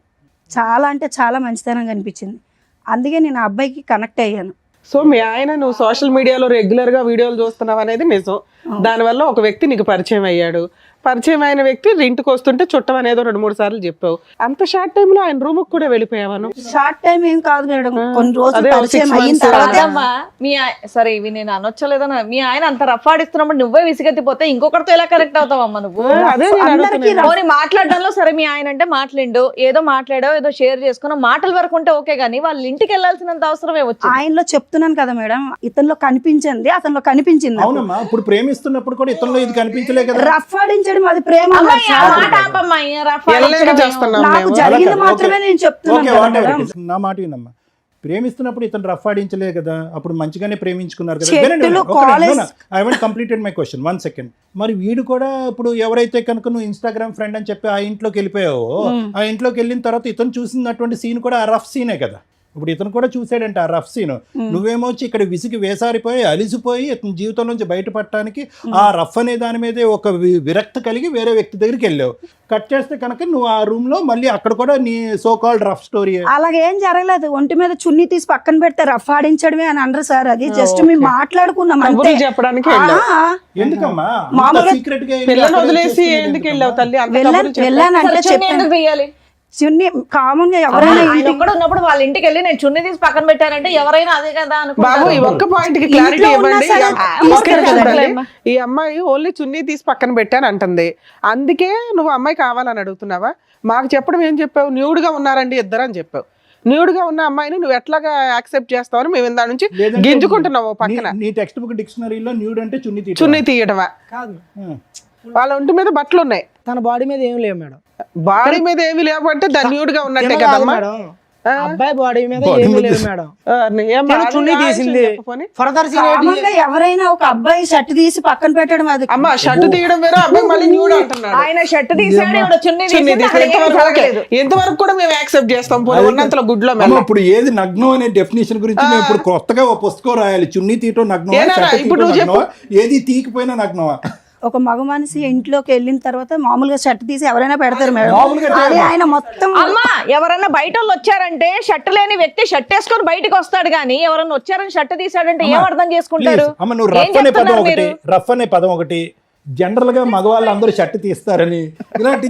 S6: చాలా అంటే చాలా మంచితనం కనిపించింది. అందుకే నేను ఆ అబ్బాయికి కనెక్ట్ అయ్యాను.
S3: సో మీ ఆయన నువ్వు సోషల్ మీడియాలో రెగ్యులర్ గా వీడియోలు చూస్తున్నావు అనేది నిజం. దానివల్ల ఒక వ్యక్తి నీకు పరిచయం అయ్యాడు. పరిచయం అయిన వ్యక్తి ఇంటికి వస్తుంటే చుట్టం అనేదో 2-3 సార్లు చెప్పావు. అంత షార్ట్ టైమ్ లో ఆయన రూమ్ కూడా వెళ్ళిపోయావాను?
S6: షార్ట్ టైం ఏం కాదు మేడం, కొన్ని రోజులు
S3: అదే
S6: పరిచయం
S3: 6
S6: అయిన
S3: months.
S6: తర్వాత
S5: సరే ఇవి నేను అనొచ్చలేదన్నా, మీ ఆయన అంత రఫ్ ఆడిస్తున్నప్పుడు నువ్వే విసిగెత్తిపోతే ఇంకొకరితో ఎలా కనెక్ట్ అవుతావమ్మా నువ్వు?
S3: అదే నేను
S6: అందరికీ
S3: అడుగుతున్నా.
S5: పోనీ మాట్లాడడంలో సరే మీ ఆయన అంటే మాట్లాడు, ఏదో మాట్లాడో ఏదో షేర్ చేసుకున్నా, మాటల వరకు ఉంటే ఓకే, కానీ వాళ్ళ ఇంటికి వెళ్ళాల్సినంత అవసరమే వచ్చింది.
S6: ఆయనలో చెప్తున్నాను కదా మేడం, ఇతనిలో కనిపించింది అతనిలో కనిపించింది.
S4: అవునమ్మా, ఇప్పుడు ప్రేమిస్తున్నప్పుడు కూడా ఇతరులో ఇది కనిపించలే కదా.
S6: రఫ్ ఆడించడం అది ప్రేమ కాదు.
S5: అమ్మాయి, ఆ మాట ఆపమ్మా, ఈ రఫ్
S3: ఎల్లేగా
S5: ఆడించడం
S3: చేస్తున్నాం
S6: నాకు
S3: మేము.
S6: జరిగింది
S4: ఓకే,
S6: మాత్రమే నేను చెప్తున్నాను
S4: ఓకే,
S6: కదా
S4: whatever
S6: మేడం.
S4: it is. నా మాట వినమ్మా, ప్రేమిస్తున్నప్పుడు ఇతను రఫ్ ఆడించలే కదా, అప్పుడు మంచిగానే ప్రేమించుకున్నారు కదా.
S6: చెట్టులు, college
S4: I want completed my question 1 second. మరి వీడు కూడా ఇప్పుడు ఎవరైతే కనుక నువ్వు ఇన్స్టాగ్రామ్ ఫ్రెండ్ అని చెప్పి ఆ ఇంట్లోకి వెళ్ళిపోయావో, ఆ ఇంట్లోకి వెళ్ళిన తర్వాత ఇతను చూసినటువంటి సీన్ కూడా ఆ రఫ్ సీనే కదా. ఇప్పుడు ఇతను కూడా చూసాడంట ఆ రఫ్ సీన్. నువ్వేమో వచ్చి ఇక్కడ విసిగి వేసారిపోయి అలిసిపోయి ఇతని జీవితం నుంచి బయటపడటానికి ఆ రఫ్ అనే దాని మీదే ఒక విరక్తి కలిగి వేరే వ్యక్తి దగ్గరికి వెళ్ళావు. కట్ చేస్తే కనుక నువ్వు ఆ రూమ్ లో మళ్ళీ అక్కడ కూడా నీ సో కాల్డ్ రఫ్ స్టోరీ.
S6: అలాగేం జరగలేదు. ఒంటి మీద చున్నీ తీసి పక్కన పెడితే రఫ్ ఆడించడమే అని అనరు సార్. అది జస్ట్ మేము మాట్లాడుకున్నాం అంతే.
S3: కబుర్లు చెప్పడానికి వెళ్ళావు.
S4: ఎందుకమ్మా
S6: మామూలుగా
S4: సీక్రెట్ గా
S3: పిల్లలు వదిలేసి ఎందుకు వెళ్ళావు తల్లి? అంత కబుర్లు చెప్పు.
S6: వెళ్ళానంటే
S5: చున్నీ ఎందుకు తీయాలి?
S6: చున్నీ కామన్ గా ఎవరైనా
S5: ఆయన ఒక్కడు ఉన్నప్పుడు వాళ్ళ ఇంటికి వెళ్ళి నేను చున్నీ తీసి పక్కన పెట్టానంటే ఎవరైనా అదే కదా
S3: బాబు
S5: అనుకుంటారు.
S3: ఈ ఒక్క పాయింట్ కి క్లారిటీ
S6: ఇంట్లో ఉన్నా
S3: ఇవ్వండి.
S6: సరే
S3: తీసుకెళ్ళి ఈ అమ్మాయి ఓన్లీ చున్నీ తీసి పక్కన పెట్టాను అంటుంది. అందుకే నువ్వు అమ్మాయి కావాలని అడుగుతున్నావా? మాకు చెప్పడం ఏం చెప్పావు? న్యూడ్ గా ఉన్నారండి ఇద్దరు అని చెప్పావు. న్యూడ్ గా ఉన్న అమ్మాయిని నువ్వు ఎట్లాగా యాక్సెప్ట్ చేస్తావని మేము ఇందా నుంచి గింజుకుంటున్నావు పక్కన.
S4: నీ టెక్స్ట్ బుక్ డిక్షనరీలో న్యూడ్ అంటే
S3: చున్నీ తీయడమా?
S2: కాదు,
S3: వాళ్ళ ఒంటి మీద బట్టలు ఉన్నాయి,
S2: తన బాడీ మీద ఏం లేవు మేడం.
S3: బాడీ మీద ఏమి లేవంటే దాన్ని న్యూడ్ గా ఉన్నట్టే
S2: ఏమో కాదు
S3: కదమ్మా.
S2: మేడం, అబ్బాయి బాడీ మీద
S4: Body
S2: ఏమీ
S4: మీద
S2: లేవు మేడం.
S3: ఏం
S2: తను చున్నీ తీసింది. ఫర్దర్
S6: కామన్ గా ఎవరైనా ఒక అబ్బాయి షర్ట్ తీసి పక్కన పెట్టడం అది
S3: అమ్మ షర్ట్ తీయడం వేరే, అబ్బాయి మళ్ళీ న్యూడ్ అంటున్నాడు.
S5: ఆయన షర్ట్ తీసాడు, ఈవిడ చున్నీ
S3: చున్నీ
S5: తీసింది,
S3: తీసి
S5: అక్కడ ఏమీ
S3: ఎంతవరకు ఓకే.
S5: జరగలేదు.
S3: ఎంతవరకు కూడా మేము యాక్సెప్ట్ చేస్తాం. పోనీ ఉన్నంతలో గుడ్లో మేము
S4: ఇప్పుడు ఏది నగ్నం అనే డెఫినేషన్ గురించి మేము ఇప్పుడు కొత్తగా ఒక పుస్తకం రాయాలి. చున్నీ తీయటం నగ్నమా,
S3: ఏనా?
S4: షర్ట్
S3: ఇప్పుడు
S4: తీయటం
S3: నువ్వు
S4: నగ్నమా, ఏది తీయకపోయినా నగ్నమా?
S6: ఒక మగ మనిషి ఇంట్లోకి వెళ్ళిన తర్వాత మామూలుగా షర్ట్ తీసి ఎవరైనా పెడతారు మేడం.
S4: మామూలుగా
S6: అది ఆయన మొత్తం
S5: అమ్మా ఎవరన్నా బయట వాళ్ళు వచ్చారంటే షర్ట్ లేని వ్యక్తి షర్ట్ వేసుకొని బయటకు వస్తాడు కానీ ఎవరన్నా వచ్చారని షర్ట్ తీసాడంటే ఏం అర్థం చేసుకుంటారు?
S4: Please, అమ్మ నువ్వు
S5: ఏం
S4: రఫ్ అనే పదం
S5: చెప్తున్నారు
S4: ఒకటి,
S5: మీరు?
S4: రఫ్ అనే పదం ఒకటి, జనరల్ గా మగవాళ్ళు అందరూ షర్ట్ తీస్తారని ఇలాంటి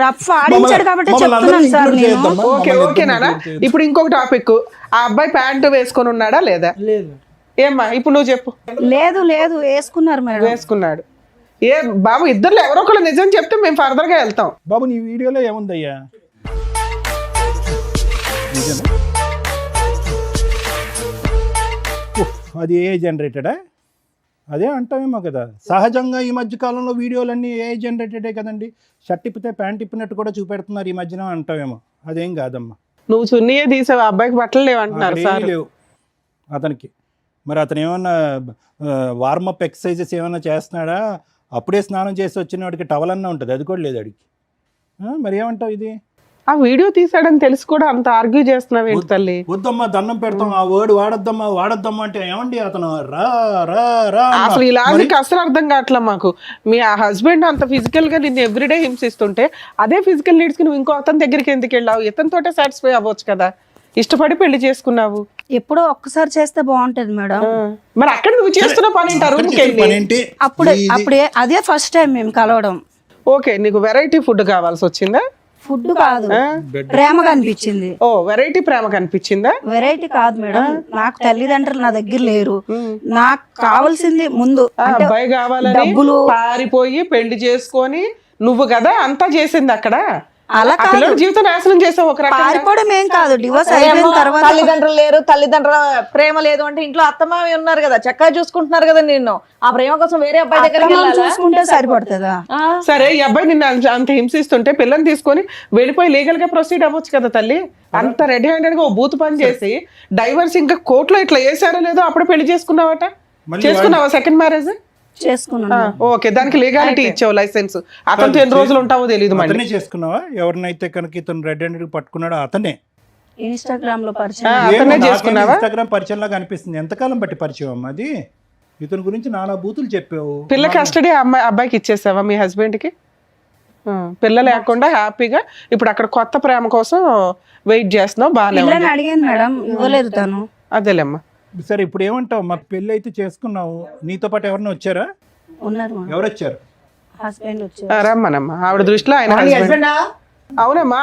S6: రఫ్ ఆడించాడు కాబట్టి చెప్తున్నాను సార్ నేను.
S3: ఓకే ఓకే నాన్న. ఇప్పుడు ఇంకొక టాపిక్, ఆ అబ్బాయి ప్యాంటు వేసుకొని ఉన్నాడా లేదా?
S2: లేదు.
S3: ఏమ్మా ఇప్పుడు నువ్వు చెప్పు.
S6: లేదు లేదు వేసుకున్నారు మేడం.
S3: వేసుకున్నాడు. ఏ బాబు ఇద్దరులో ఎవరో ఒకళ్ళు నిజం చెప్తే మేము ఫర్దర్ గా వెళ్తాం.
S4: బాబు నీ వీడియోలో ఏముందయ్యా? నిజమే? ఉఫ్, అది ఏ జనరేటెడా? అదే అంటామేమో కదా. సహజంగా ఈ మధ్య కాలంలో వీడియోలన్నీ ఏ జనరేటెడే కదండి. షర్ట్ ఇప్పితే ప్యాంట్ ఇప్పినట్టు కూడా చూపెడుతున్నారు ఈ మధ్యన అంటామేమో. అదేం కాదమ్మా.
S3: నువ్వు చున్నీయే తీసావు, అబ్బాయికి బట్టలు లేవంటున్నారు
S4: అక్కడ
S3: సార్.
S4: ఏమీ లేవు అతనికి. మరి అతను ఏమన్నా వార్మప్ ఎక్సర్సైజెస్ ఏమన్నా చేస్తున్నాడా? అప్పుడే స్నానం చేసి వచ్చిన వాడికి టవల్ అన్నా ఉంటుంది, అది కూడా లేదు అడిగి. మరి ఏమంటావు ఇది?
S3: ఆ వీడియో తీసాడని తెలిసి కూడా అంత ఆర్గ్యూ చేస్తున్నావు ఏంటి తల్లి?
S4: వద్దమ్మా దండం పెడతాం, ఆ వర్డ్ వాడద్దమ్మా అంటే ఏమండి అతను రా రా రా అన్నా.
S3: అసలు ఈ లాజిక్ అసలు అర్థం కావట్లే మాకు. మీ ఆ హస్బెండ్ అంత ఫిజికల్ గా నిన్ను ఎవ్రీడే హింసిస్తుంటే అదే ఫిజికల్ నీడ్స్ కి నువ్వు ఇంకో అతని దగ్గరికి ఎందుకు వెళ్ళావు? ఇతనితోటే సాటిస్ఫై అవ్వచ్చు కదా. ఇష్టపడి పెళ్లి చేసుకున్నావు.
S6: ఎప్పుడో ఒక్కసారి చేస్తే బాగుంటది మేడం.
S3: మరి అక్కడ నువ్వు చేస్తున్న పని ఏంటి? ఆ
S4: అక్కడ
S3: రూమ్కి
S4: చేసిన
S3: వెళ్ళి
S4: పని ఏంటి?
S6: అప్పుడే అదే ఫస్ట్ టైం మేము కలవడం.
S3: ఓకే, నీకు వెరైటీ ఫుడ్ కావాల్సి వచ్చిందా?
S6: ఫుడ్ కాదు, ప్రేమగా అనిపించింది.
S3: ఓ వెరైటీ ప్రేమ కనిపించిందా?
S6: వెరైటీ కాదు మేడం, నాకు తల్లిదండ్రులు నా దగ్గర లేరు. నాకు కావాల్సింది ముందు అంటే
S3: అబ్బాయి కావాలని
S6: డబ్బులు.
S3: పారిపోయి పెళ్లి చేసుకొని నువ్వు కదా అంతా చేసింది అక్కడ.
S6: అలా
S3: ఆ పిల్లడి జీవితం నాశనం చేసావు ఒక రకంగా.
S6: పారిపోవడం ఏం కాదు, డివోర్స్ అయిపోయిన తర్వాత
S5: తల్లిదండ్రులు లేరు, తల్లిదండ్రుల ప్రేమ లేదు అంటే ఇంట్లో అత్తమావి ఉన్నారు కదా, చక్కగా చూసుకుంటున్నారు కదా నిన్ను. ఆ ప్రేమ కోసం వేరే అబ్బాయి దగ్గరికి
S6: అత్తమామని
S5: వెళ్ళాలా?
S6: చూసుకుంటే సరిపడుతుందా?
S3: సరే ఈ అబ్బాయి నిన్ను అంత హింసిస్తుంటే పిల్లని తీసుకొని వెళ్ళిపోయి లీగల్ గా ప్రొసీడ్ అవ్వచ్చు కదా తల్లి. అంత రెడీ హ్యాండెడ్ గా ఓ బూత్ పని చేసి డైవర్స్ ఇంకా కోర్టులో ఇట్లా వేసారో లేదో అప్పుడు పెళ్లి చేసుకున్నావట. చేసుకున్నావా సెకండ్ మ్యారేజ్?
S6: చేసుకున్నాను.
S3: ఓకే, దానికి లీగాలిటీ ఇచ్చావు, లైసెన్స్. అతనితో ఎన్ని రోజులు ఉంటావో తెలియదు. మళ్ళీ
S4: అతనే చేసుకున్నావా? ఎవరినైతే కనుక ఇతను రెడ్ హ్యాండెడ్ పట్టుకున్నాడో అతనే.
S6: ఇన్స్టాగ్రామ్ లో పరిచయం.
S3: అతనే చేసుకున్నావా?
S4: ఇన్స్టాగ్రామ్ పరిచయం లాగా అనిపిస్తుంది. ఎంతకాలం బట్టి పరిచయం అమ్మా అది? ఇతని గురించి నానా బూతులు చెప్పావు.
S3: పిల్ల కస్టడీ అబ్బాయికి ఇచ్చేసావా మీ హస్బెండ్ కి? పిల్ల లేకుండా హ్యాపీగా ఇప్పుడు అక్కడ కొత్త ప్రేమ కోసం వెయిట్ చేస్తున్నావు. బాగానే
S6: పిల్లని అడిగాను మేడం, ఇవ్వలేదు తను.
S3: అదేలేమ్మా.
S4: సరే ఇప్పుడు ఏమంటావు? మా పెళ్ళి అయితే చేసుకున్నావు, నీతో పాటు ఎవరైనా వచ్చారా?
S6: ఉన్నారు
S4: ఎవరు వచ్చారు?
S6: హస్బెండ్ వచ్చారు.
S3: రమ్మనమ్మా. ఆవిడ దృష్టిలో ఆయన హస్బెండ్. అవునమ్మా,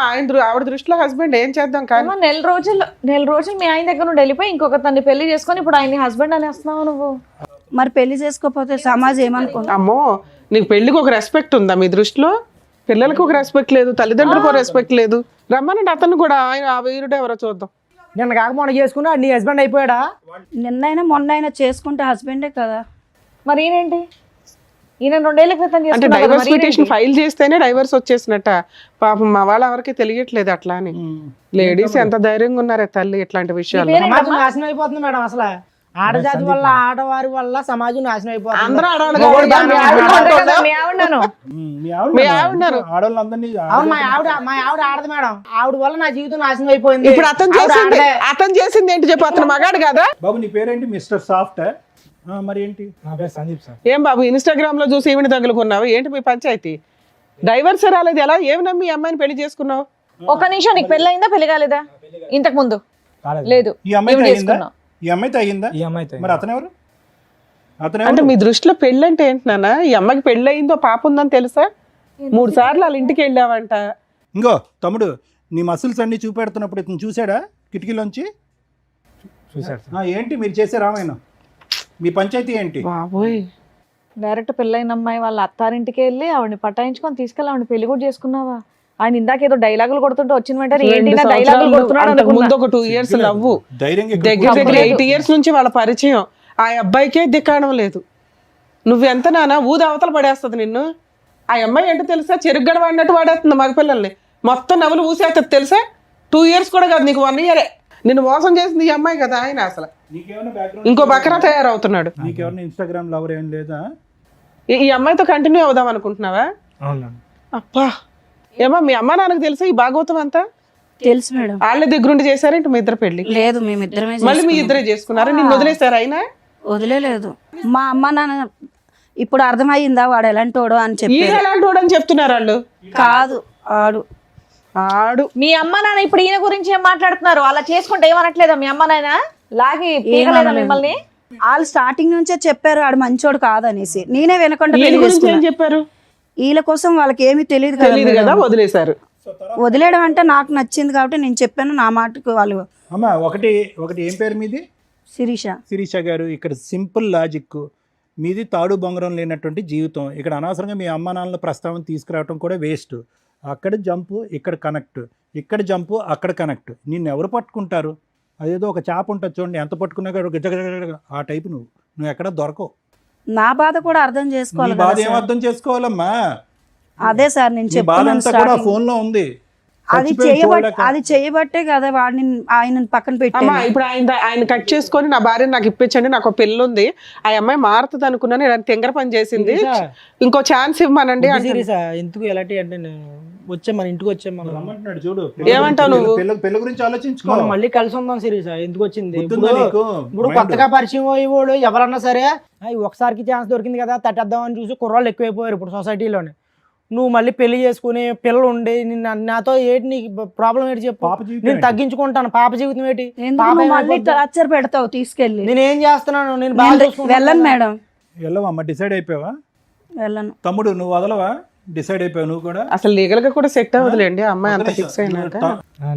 S3: ఆవిడ దృష్టిలో హస్బెండ్. ఏం చేద్దాం కానీ
S5: అమ్మా, నెల రోజులు మీ ఆయన దగ్గర నుండి వెళ్ళిపోయి ఇంకొక తన్ని పెళ్లి చేసుకొని ఇప్పుడు ఆయన హస్బెండ్ అనేస్తున్నావు నువ్వు.
S6: మరి పెళ్లి చేసుకోకపోతే సమాజం ఏమనుకుంటా?
S3: అమ్మో, నీకు పెళ్లికి ఒక రెస్పెక్ట్ ఉందా మీ దృష్టిలో? పిల్లలకు ఒక రెస్పెక్ట్ లేదు, తల్లిదండ్రులకు ఒక రెస్పెక్ట్ లేదు. రమ్మనండి అతను కూడా. ఆయన ఆ వీరుడు ఎవరో చూద్దాం.
S2: నిన్న కాక మొన్న చేసుకున్నా నీ హస్బెండ్ అయిపోయాడా?
S6: నిన్నైనా మొన్నైనా చేసుకుంటే హస్బెండే కదా.
S5: మరి ఈయనేంటి? ఈయన 2 ఏళ్ల క్రితం
S3: అంటే
S5: చేసుకున్నాడు కదా,
S3: డైవర్స్
S5: మరి
S3: పిటిషన్
S5: ఈయనేంటి?
S3: ఫైల్ చేస్తేనే డైవర్స్ వచ్చేసినట్ట. పాపం మా వాళ్ళ ఎవరికి తెలియట్లేదు అట్లా అని. లేడీస్ ఎంత ధైర్యంగా ఉన్నారే తల్లి ఇట్లాంటి విషయాలు.
S2: సమాజం నాశనం అయిపోతుంది మేడం. అసలు ఆడజాతి వల్ల ఆడవారి వల్ల సమాజం నాశనం అయిపోతుంది.
S3: అందరూ ఆడవాళ్ళు
S2: మొగోడు
S3: కాదు, మీ ఆవిడ
S5: అదే
S3: అంటుందా?
S5: కదా, మీ ఆవిడను.
S3: మీ ఆవిడ అన్నారు.
S4: ఆడవాళ్ళందరినీ
S2: అవును, మా ఆవిడ ఆడదు మేడం. ఆవిడ వల్ల నా జీవితం నాశనం అయిపోయింది.
S3: ఇప్పుడు అతను చేసింది ఏంటి చెప్పు, అతను మగాడు కదా?
S4: బాబు నీ పేరేంటి? Mister soft. మరి ఏంటి?
S2: నా పేరు సందీప్ సార్.
S3: ఏం బాబు ఇన్స్టాగ్రామ్ లో చూసి ఈవిని తగులుకున్నావు ఏంటి మీ పంచాయతీ? డైవర్స్ రాలేదు, ఎలా ఏమి నమ్మి ఈ అమ్మాయిని పెళ్లి చేసుకున్నావు?
S5: ఒక నిమిషం, నీకు పెళ్ళి అయిందా పెళ్లి కాలేదా? ఇంతకు ముందు లేదు.
S4: ఈ అమ్మాయితో
S5: ఈవిడ
S4: అయ్యిందా?
S5: చేసుకున్నావు.
S4: ఈ అమ్మాయితో అయ్యిందా?
S2: ఈ అమ్మాయితో
S4: మరి అతనెవరు?
S3: అంటే మీ దృష్టిలో పెళ్ళి అంటే ఏంటి నాన్న? ఈ అమ్మాయికి పెళ్ళి అయిందో పాప ఉందని తెలుసా? 3 సార్లు వాళ్ళ ఇంటికి వెళ్ళావంట.
S4: ఇంకో తమ్ముడు, నీ మసిల్స్ అన్ని చూపెడుతున్నప్పుడు ఇతను చూసాడా కిటికీలోంచి?
S2: చూసాడు.
S4: ఏంటి మీరు చేసే రామాయణం? మీ పంచాయతీ ఏంటి?
S3: బాబోయ్,
S5: డైరెక్ట్ పెళ్ళైన అమ్మాయి వాళ్ళ అత్తారింటికి వెళ్ళి ఆవిడని పటాయించుకొని తీసుకెళ్ళి ఆవిడ పెళ్లి కూడా చేసుకున్నావా? ఆయన ఇందాక ఏదో డైలాగులు కొడుతుంటే వచ్చిన వెంటనే ఏంటి నా డైలాగులు కొడుతున్నాడు
S3: అంతకు ముందు
S5: అనుకున్నా.
S3: ఒక 2 years లవ్వు,
S4: ధైర్యంగా ఇక్కడ
S3: దగ్గర దగ్గర 8 years నుంచి వాళ్ళ పరిచయం. ఆ అబ్బాయికే దిక్కాడం లేదు. నువ్వెంత నానా ఊది అవతల పడేస్తుంది నిన్ను. ఆ అమ్మాయి ఏంటో తెలుసా, చెరుగ్గడ వాడినట్టు వాడేస్తుంది మగపిల్లల్ని. మొత్తం నవ్వులు ఊసేస్తుంది తెలుసా? 2 years కూడా కాదు, నీకు 1 year. నిన్ను మోసం చేసింది ఈ అమ్మాయి కదా. ఆయన అసలు
S4: నీకేమైనా background
S3: ఇంకో బకరా తయారవుతున్నాడు.
S4: నీకెవరైనా ఇన్స్టాగ్రామ్ లవర్ ఏం లేదా?
S3: ఈ అమ్మాయితో కంటిన్యూ అవుదాం అనుకుంటున్నావా?
S2: అవును.
S3: అప్పా, ఏమో మీ అమ్మ నాన్నకు తెలుసా ఈ భాగవతం అంతా?
S6: తెలుసు మేడం.
S3: వాళ్ళ దగ్గరుండి చేశారేంటి మీ ఇద్దరు పెళ్లి?
S6: లేదు, మేమిద్దరమే
S3: మళ్ళీ మీ ఇద్దరే చేసుకున్నారా? నిన్ను వదిలేశారు అయినా?
S6: వదిలేదు. మా అమ్మ నాన్న ఇప్పుడు అర్థమయ్యిందా వాడు ఎలాంటోడో అని చెప్పి.
S3: ఈయన ఎలాంటి వాడు అని చెప్తున్నారు వాళ్ళు.
S6: కాదు,
S3: ఆడు
S5: మీ అమ్మ నాన్న ఇప్పుడు ఈయన గురించి ఏం మాట్లాడుతున్నారు? అలా చేసుకుంటే ఏమనట్లేదా మీ అమ్మ నాయన? లాగి పీకలేదా మిమ్మల్ని?
S6: వాళ్ళు స్టార్టింగ్ నుంచే చెప్పారు ఆడు మంచోడు కాదనేసి. నేనే వినకుండా
S3: ఈయన
S6: పెళ్లి
S3: గురించి ఏం
S6: చేసుకున్నా.
S3: చెప్పారు?
S6: వీళ్ళ కోసం వాళ్ళకి ఏమీ తెలియదు
S3: తెలియదు కదా, వదిలేశారు.
S6: వదిలేయడం అంటే నాకు నచ్చింది కాబట్టి నేను చెప్పాను. నా మాటకు వాళ్ళు.
S4: అమ్మా ఒకటి ఏం పేరు మీది?
S6: శిరీష.
S4: శిరీష గారు, ఇక్కడ సింపుల్ లాజిక్. మీది తాడు బొంగరం లేనటువంటి జీవితం. ఇక్కడ అనవసరంగా మీ అమ్మ నాన్నల ప్రస్తావన తీసుకురావడం కూడా వేస్ట్. అక్కడ జంపు, ఇక్కడ కనెక్ట్, ఇక్కడ జంపు, అక్కడ కనెక్ట్. నిన్ను ఎవరు పట్టుకుంటారు? అదేదో ఒక చేప ఉంటుంది చూడండి, ఎంత పట్టుకున్నా కూడా ఆ టైపు. నువ్వు ఎక్కడ దొరకవు.
S6: నా బాధ కూడా అర్థం
S4: నీ
S6: చేసుకోవాలి
S4: బాధ
S6: కదా
S4: ఏం
S6: సార్.
S4: అర్థం చేసుకోవాలమ్మా?
S6: అదే సార్ నేను
S4: నీ బాధ
S6: చెప్తున్నాను
S4: అంతా కూడా
S6: starting.
S4: ఫోన్ లో ఉంది.
S6: అది చేయబట్టే కదా వాడిని ఆయన పక్కన
S3: అమ్మా
S6: పెట్టాను.
S3: ఇప్పుడు ఆయన కట్ చేసుకొని నా భార్య నాకు ఇప్పించండి, నాకు ఒక పెళ్ళి ఉంది, ఆ అమ్మాయి మారుతుంది అనుకున్నాను, ఇలా తెంగర పని చేసింది, ఇంకో ఛాన్స్ ఇవ్వమనండి అంటే.
S2: సీరియసా ఎందుకు ఎలాంటి అంటే నేను వచ్చే మన ఇంటికి వచ్చే మనం
S4: రమ్మంటున్నాడు చూడు.
S3: ఏమంటావు నువ్వు?
S4: పెళ్లి గురించి ఆలోచించుకో.
S2: మనం మళ్ళీ కలిసి ఉందాం సీరియసా. ఎందుకు వచ్చింది
S4: గుర్తుందా నీకు?
S2: ఇప్పుడు కొత్తగా పరిచయం అయ్యేవాడు ఎవరన్నా సరే ఒకసారికి ఛాన్స్ దొరికింది కదా తట్టేద్దాం అని చూసి కుర్రాళ్ళు ఎక్కువైపోయారు ఇప్పుడు సొసైటీలోనే. నువ్వు మళ్ళీ పెళ్లి చేసుకుని పిల్లలు ఉండి నాతో ఏంటి నీకు ప్రాబ్లం ఏంటి చెప్పు.
S4: పాప జీవితం
S2: నేను తగ్గించుకుంటాను. పాప జీవితం ఏంటి?
S6: ఎందుకు నువ్వు మళ్ళీ టార్చర్ పెడతావు తీసుకెళ్ళి?
S2: నేను ఏం చేస్తున్నాను? నేను బాగా
S6: నేను
S2: చూసుకుంటున్నాను.
S6: వెళ్ళను మేడం,
S4: వెళ్ళవమ్మా, డిసైడ్ అయిపోయావా?
S6: వెళ్ళను.
S4: తమ్ముడు నువ్వు వదలవా? డిసైడ్ అయిపోయావు నువ్వు కూడా?
S3: అసలు లీగల్ గా కూడా సెట్ అవ్వదులేండి ఆ అమ్మాయి అంత ఫిక్స్ అయినాక.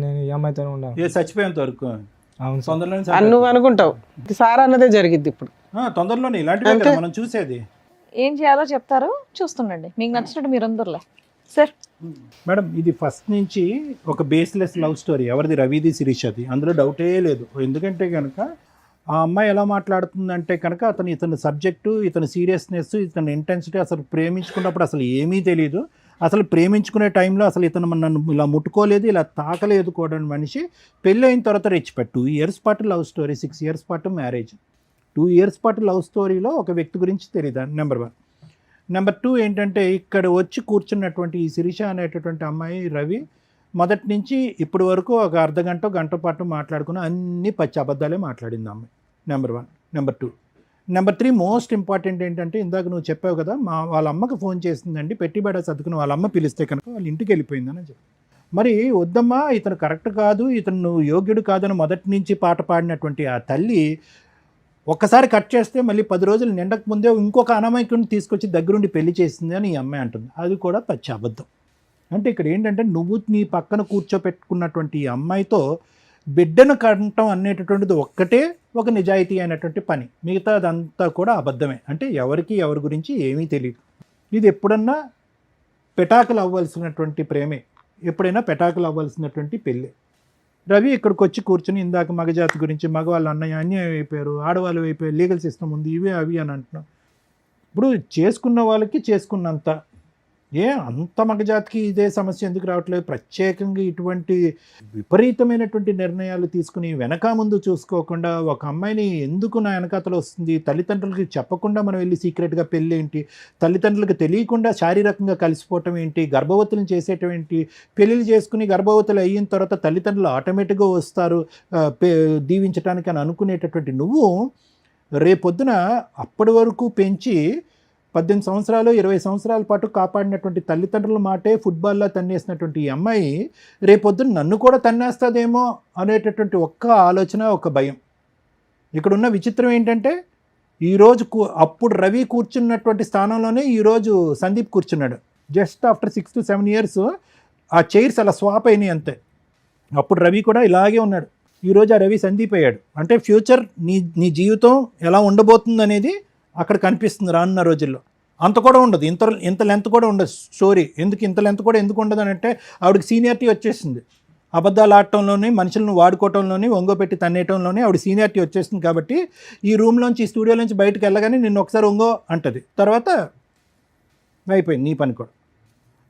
S2: నేను ఈ అమ్మాయితోనే ఉన్నాను.
S4: ఏ చచ్చిపోయేంత వరకు
S2: అవును
S4: తొందరలోనే
S3: అని నువ్వు అనుకుంటావు, సారా అన్నదే జరిగిద్ది ఇప్పుడు.
S4: తొందరలోనే ఇలాంటివే కదా మనం చూసేది.
S5: ఏం చేయాలో చెప్తారు, చూస్తుండండి. మీకు నచ్చినట్టు మీరు అందరులే సార్.
S4: మేడం ఇది ఫస్ట్ నుంచి ఒక బేస్లెస్ లవ్ స్టోరీ. ఎవరిది? రవిది, శిరీషది. అందులో డౌటే లేదు. ఎందుకంటే కనుక ఆ అమ్మాయి ఎలా మాట్లాడుతుందంటే కనుక ఇతని సబ్జెక్టు, ఇతని సీరియస్నెస్, ఇతని ఇంటెన్సిటీ, అసలు ప్రేమించుకున్నప్పుడు అసలు ఏమీ తెలియదు. అసలు ప్రేమించుకునే టైంలో అసలు ఇతను నన్ను ఇలా ముట్టుకోలేదు, ఇలా తాకలేదు కూడా మనిషి. పెళ్ళి అయిన తర్వాత రెచ్చిపెట్టు 2 years పాటు లవ్ స్టోరీ, 6 years పాటు మ్యారేజ్. 2 years పాటు లవ్ స్టోరీలో ఒక వ్యక్తి గురించి తెలియదు. నెంబర్ 1. నెంబర్ 2 ఏంటంటే ఇక్కడ వచ్చి కూర్చున్నటువంటి ఈ శిరీష అనేటటువంటి అమ్మాయి రవి మొదటి నుంచి ఇప్పటి వరకు ఒక గంట పాటు మాట్లాడుకుని అన్ని పచ్చి అబద్ధాలే మాట్లాడింది అమ్మాయి. Number 1. Number 2. Number 3 most important ఏంటంటే ఇందాక నువ్వు చెప్పావు కదా, వాళ్ళ అమ్మకి ఫోన్ చేసిందండి, పెట్టిబడ సర్దుకుని వాళ్ళ అమ్మ పిలిస్తే కనుక వాళ్ళ ఇంటికి వెళ్ళిపోయిందని చెప్పి. మరి వద్దమ్మా, ఇతను కరెక్ట్ కాదు, ఇతను నువ్వు యోగ్యుడు కాదని మొదటి నుంచి పాట పాడినటువంటి ఆ తల్లి ఒక్కసారి కట్ చేస్తే మళ్ళీ 10 రోజులు నిండక ముందే ఇంకొక అనామకుడిని తీసుకొచ్చి దగ్గరుండి పెళ్లి చేసింది అని ఈ అమ్మాయి అంటుంది. అది కూడా పచ్చి అబద్ధం. అంటే ఇక్కడ ఏంటంటే నువ్వు నీ పక్కన కూర్చోపెట్టుకున్నటువంటి ఈ అమ్మాయితో బిడ్డను కంటం అనేటటువంటిది ఒక్కటే ఒక నిజాయితీ అయినటువంటి పని. మిగతా అదంతా కూడా అబద్ధమే. అంటే ఎవరికి ఎవరి గురించి ఏమీ తెలియదు. ఇది ఎప్పుడన్నా పెటాకులు అవ్వాల్సినటువంటి ప్రేమే, ఎప్పుడైనా పెటాకులు అవ్వాల్సినటువంటి పెళ్ళి. రవి ఇక్కడికి వచ్చి కూర్చుని ఇందాక మగజాతి గురించి, మగవాళ్ళు అన్నయ్య అన్యాయం అయిపోయారు, ఆడవాళ్ళు అయిపోయారు, లీగల్ సిస్టమ్ ఉంది, ఇవే అవి అని అంటున్నాం. ఇప్పుడు చేసుకున్న వాళ్ళకి చేసుకున్నంత, అంత మగజాతికి ఇదే సమస్య ఎందుకు రావట్లేదు? ప్రత్యేకంగా ఇటువంటి విపరీతమైనటువంటి నిర్ణయాలు తీసుకుని వెనక ముందు చూసుకోకుండా ఒక అమ్మాయిని ఎందుకు నా వెనకాతలు వస్తుంది, తల్లిదండ్రులకి చెప్పకుండా మనం వెళ్ళి సీక్రెట్గా పెళ్ళి ఏంటి, తల్లిదండ్రులకు తెలియకుండా శారీరకంగా కలిసిపోవటం ఏంటి, గర్భవతులను చేసేయటం ఏంటి, పెళ్ళిళ్ళు చేసుకుని గర్భవతులు అయిన తర్వాత తల్లిదండ్రులు ఆటోమేటిక్గా వస్తారు దీవించడానికి అని అనుకునేటటువంటి నువ్వు రేపొద్దున అప్పటి వరకు పెంచి 18 సంవత్సరాలు 20 సంవత్సరాల పాటు కాపాడినటువంటి తల్లిదండ్రుల మాటే ఫుట్బాల్లో తన్నేసినటువంటి ఈ అమ్మాయి రేపొద్దున నన్ను కూడా తన్నేస్తుందేమో అనేటటువంటి ఒక్క ఆలోచన, ఒక భయం. ఇక్కడున్న విచిత్రం ఏంటంటే ఈరోజు అప్పుడు రవి కూర్చున్నటువంటి స్థానంలోనే ఈరోజు సందీప్ కూర్చున్నాడు. జస్ట్ ఆఫ్టర్ 6 to 7 years ఆ చైర్స్ అలా స్వాప్ అయినాయి అంతే. అప్పుడు రవి కూడా ఇలాగే ఉన్నాడు, ఈరోజు ఆ రవి సందీప్ అయ్యాడు. అంటే ఫ్యూచర్ నీ జీవితం ఎలా ఉండబోతుంది అనేది అక్కడ కనిపిస్తుంది రానున్న రోజుల్లో. అంత కూడా ఉండదు, ఇంత లెంత్ కూడా ఉండదు స్టోరీ. ఇంత లెంత్ కూడా ఎందుకు ఉండదు అని అంటే ఆవిడకి సీనియారిటీ వచ్చేసింది. అబద్ధాలు ఆడటంలోని, మనుషులను వాడుకోవటంలోని, ఒంగోపెట్టి తన్నేయటంలోని ఆవిడ సీనియారిటీ వచ్చేసింది. కాబట్టి ఈ రూమ్లోంచి, ఈ స్టూడియోలోంచి బయటకు వెళ్ళగానే నిన్ను ఒకసారి ఒంగో అంటది, తర్వాత అయిపోయింది నీ పని కూడా.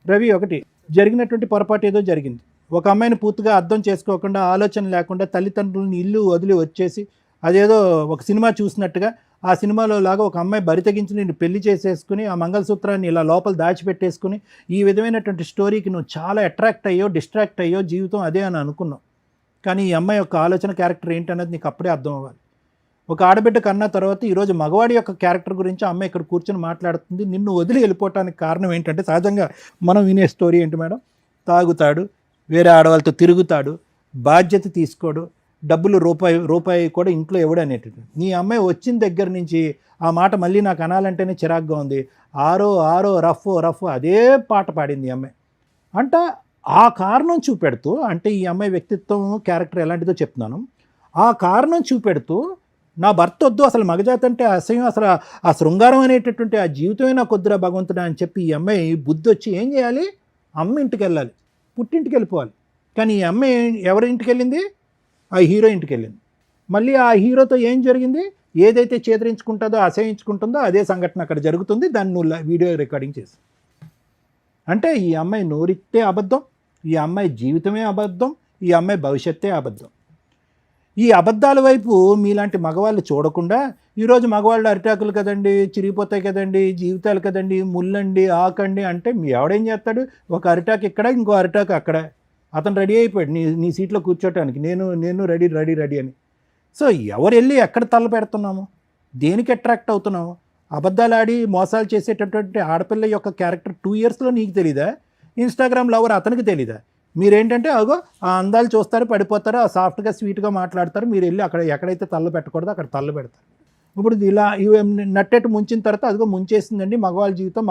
S4: రవి ఒకటి జరిగినటువంటి పొరపాటు ఏదో జరిగింది. ఒక అమ్మాయిని పూర్తిగా అర్థం చేసుకోకుండా, ఆలోచన లేకుండా తల్లిదండ్రులని ఇల్లు వదిలి వచ్చేసి అదేదో ఒక సినిమా చూసినట్టుగా ఆ సినిమాలో లాగా ఒక అమ్మాయి బరి తెగించి నేను పెళ్లి చేసేసుకుని ఆ మంగళసూత్రాన్ని ఇలా లోపల దాచిపెట్టేసుకుని ఈ విధమైనటువంటి స్టోరీకి నువ్వు చాలా అట్రాక్ట్ అయ్యో, డిస్ట్రాక్ట్ అయ్యో, జీవితం అదే అని అనుకున్నావు. కానీ ఈ అమ్మాయి యొక్క ఆలోచన క్యారెక్టర్ ఏంటన్నది నీకు అప్పుడే అర్థం అవ్వాలి. ఒక ఆడబిడ్డ కన్నా తర్వాత ఈరోజు మగవాడి యొక్క క్యారెక్టర్ గురించి అమ్మాయి ఇక్కడ కూర్చొని మాట్లాడుతుంది. నిన్ను వదిలి వెళ్ళిపోవటానికి కారణం ఏంటంటే సహజంగా మనం వినే స్టోరీ ఏంటి మేడం, తాగుతాడు, వేరే ఆడవాళ్ళతో తిరుగుతాడు, బాధ్యత తీసుకోడు, డబ్బులు రూపాయి కూడా ఇంట్లో ఇవ్వడు అనేటటువంటి. నీ అమ్మాయి వచ్చిన దగ్గర నుంచి ఆ మాట మళ్ళీ నాకు అనాలంటేనే చిరాగ్గా ఉంది. ఆరో రఫ్ అదే పాట పాడింది ఈ అమ్మాయి. అంటే ఆ కారణం చూపెడుతూ, అంటే ఈ అమ్మాయి వ్యక్తిత్వం, క్యారెక్టర్ ఎలాంటిదో చెప్తున్నాను, ఆ కారణం చూపెడుతూ నా భర్త వద్దు, అసలు మగజాతి అంటే అసహ్యం, అసలు ఆ శృంగారం అనేటటువంటి ఆ జీవితమే నాకు వద్దురా భగవంతుడా అని చెప్పి ఈ అమ్మాయి బుద్ధి వచ్చి ఏం చేయాలి, అమ్మ ఇంటికి వెళ్ళాలి, పుట్టింటికి వెళ్ళిపోవాలి. కానీ ఈ అమ్మాయి ఎవరి ఇంటికి వెళ్ళింది, ఆ హీరో ఇంటికి వెళ్ళింది. మళ్ళీ ఆ హీరోతో ఏం జరిగింది, ఏదైతే చేదరించుకుంటుందో, అసహించుకుంటుందో అదే సంఘటన అక్కడ జరుగుతుంది. దాన్ని నువ్వు వీడియో రికార్డింగ్ చేసి, అంటే ఈ అమ్మాయి నోరితే అబద్ధం, ఈ అమ్మాయి జీవితమే అబద్ధం, ఈ అమ్మాయి భవిష్యత్తే అబద్ధం. ఈ అబద్ధాల వైపు మీలాంటి మగవాళ్ళు చూడకుండా ఈరోజు మగవాళ్ళు అరిటాకులు కదండి, చిరిగిపోతాయి కదండి, జీవితాలు కదండి, ముల్లండి, ఆకండి అంటే మీ ఎవడేం చేస్తాడు, ఒక అరిటాకు ఇక్కడ, ఇంకో అరిటాకు అక్కడ, అతను రెడీ అయిపోయాడు నీ సీట్లో కూర్చోటానికి, నేను రెడీ అని. సో ఎవరు వెళ్ళి ఎక్కడ తల్ల పెడుతున్నాము, దేనికి అట్రాక్ట్ అవుతున్నాము? అబద్ధాలు ఆడి మోసాలు చేసేటటువంటి ఆడపిల్ల యొక్క క్యారెక్టర్ 2 yearsలో నీకు తెలీదా? ఇన్స్టాగ్రామ్ లవర్ అతనికి తెలీదా? మీరేంటంటే అగో ఆ అందాలు చూస్తారు, పడిపోతారు, ఆ సాఫ్ట్గా స్వీట్గా మాట్లాడతారు, మీరు వెళ్ళి అక్కడ ఎక్కడైతే తల్ల పెట్టకూడదో అక్కడ తల్ల పెడతారు. ఇప్పుడు ఇలా నట్టెట్టు ముంచిన తర్వాత అదిగో ముంచేసిందండి మగవాళ్ళ జీవితం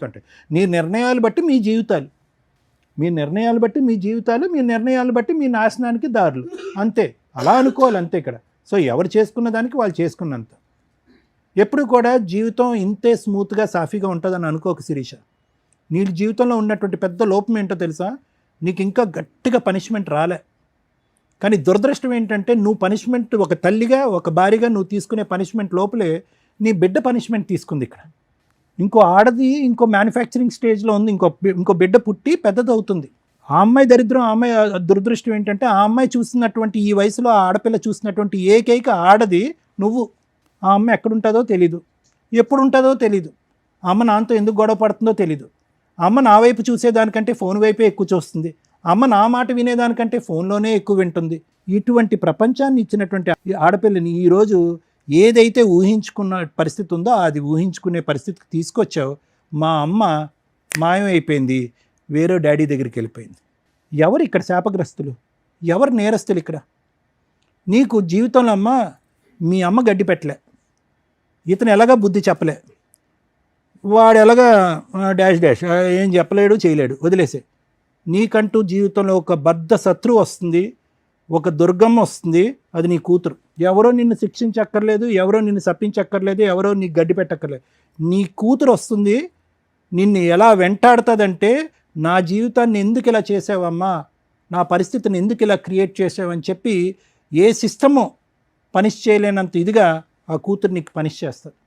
S4: అంటే నీ నిర్ణయాలు బట్టి మీ జీవితాలు, మీ నిర్ణయాలు బట్టి మీ జీవితాలు, మీ నిర్ణయాలు బట్టి మీ నాశనానికి దారులు, అంతే. అలా అనుకోవాలి అంతే ఇక్కడ. సో ఎవరు చేసుకున్న దానికి వాళ్ళు చేసుకున్నంత. ఎప్పుడు కూడా జీవితం ఇంతే స్మూత్గా సాఫీగా ఉంటుందని అనుకోక శిరీష. నీ జీవితంలో ఉన్నటువంటి పెద్ద లోపం ఏంటో తెలుసా, నీకు ఇంకా గట్టిగా పనిష్మెంట్ రాలే. కానీ దురదృష్టం ఏంటంటే నువ్వు పనిష్మెంట్, ఒక తల్లిగా, ఒక భార్యగా నువ్వు తీసుకునే పనిష్మెంట్ లోపలే నీ బిడ్డ పనిష్మెంట్ తీసుకుంది ఇక్కడ. ఇంకో ఆడది ఇంకో మ్యానుఫ్యాక్చరింగ్ స్టేజ్లో ఉంది, ఇంకో బిడ్డ పుట్టి పెద్దది అవుతుంది. ఆ అమ్మాయి దరిద్రం, ఆ అమ్మాయి దురదృష్టం ఏంటంటే ఆ అమ్మాయి చూసినటువంటి, ఈ వయసులో ఆ ఆడపిల్ల చూసినటువంటి ఏకైక ఆడది నువ్వు. ఆ అమ్మాయి ఎక్కడుంటుందో తెలీదు, ఎప్పుడు ఉంటుందో తెలీదు, అమ్మ నాన్నతో ఎందుకు గొడవ పడుతుందో తెలీదు, అమ్మ నా వైపు చూసేదానికంటే ఫోన్ వైపే ఎక్కువ చూస్తుంది, అమ్మ నా మాట వినేదానికంటే ఫోన్లోనే ఎక్కువ వింటుంది. ఇటువంటి ప్రపంచాన్ని ఇచ్చినటువంటి ఆడపిల్లని ఈరోజు ఏదైతే ఊహించుకున్న పరిస్థితి ఉందో అది ఊహించుకునే పరిస్థితికి తీసుకొచ్చావు. మా అమ్మ మాయమైపోయింది, వేరే డాడీ దగ్గరికి వెళ్ళిపోయింది. ఎవరు ఇక్కడ శాపగ్రస్తులు, ఎవరు నేరస్తులు ఇక్కడ? నీకు జీవితంలో అమ్మ, మీ అమ్మ గడ్డి పెట్టలే, ఇతను ఎలాగా బుద్ధి చెప్పలే, వాడు ఎలాగా డాష్ ఏం చెప్పలేడు, చేయలేడు, వదిలేసే. నీకంటూ జీవితంలో ఒక బద్ధ శత్రువు వస్తుంది, ఒక దుర్గమ్మ వస్తుంది, అది నీ కూతురు. ఎవరో నిన్ను శిక్షించక్కర్లేదు, ఎవరో నిన్ను శపించక్కర్లేదు, ఎవరో నీకు గడ్డి పెట్టక్కర్లేదు. నీ కూతురు వస్తుంది, నిన్ను ఎలా వెంటాడుతుందంటే, నా జీవితాన్ని ఎందుకు ఇలా చేసావమ్మా, నా పరిస్థితిని ఎందుకు ఇలా క్రియేట్ చేసావని చెప్పి ఏ సిస్టము పనిష్ చేయలేనంత ఇదిగా ఆ కూతురు నీకు పనిష్ చేస్తుంది.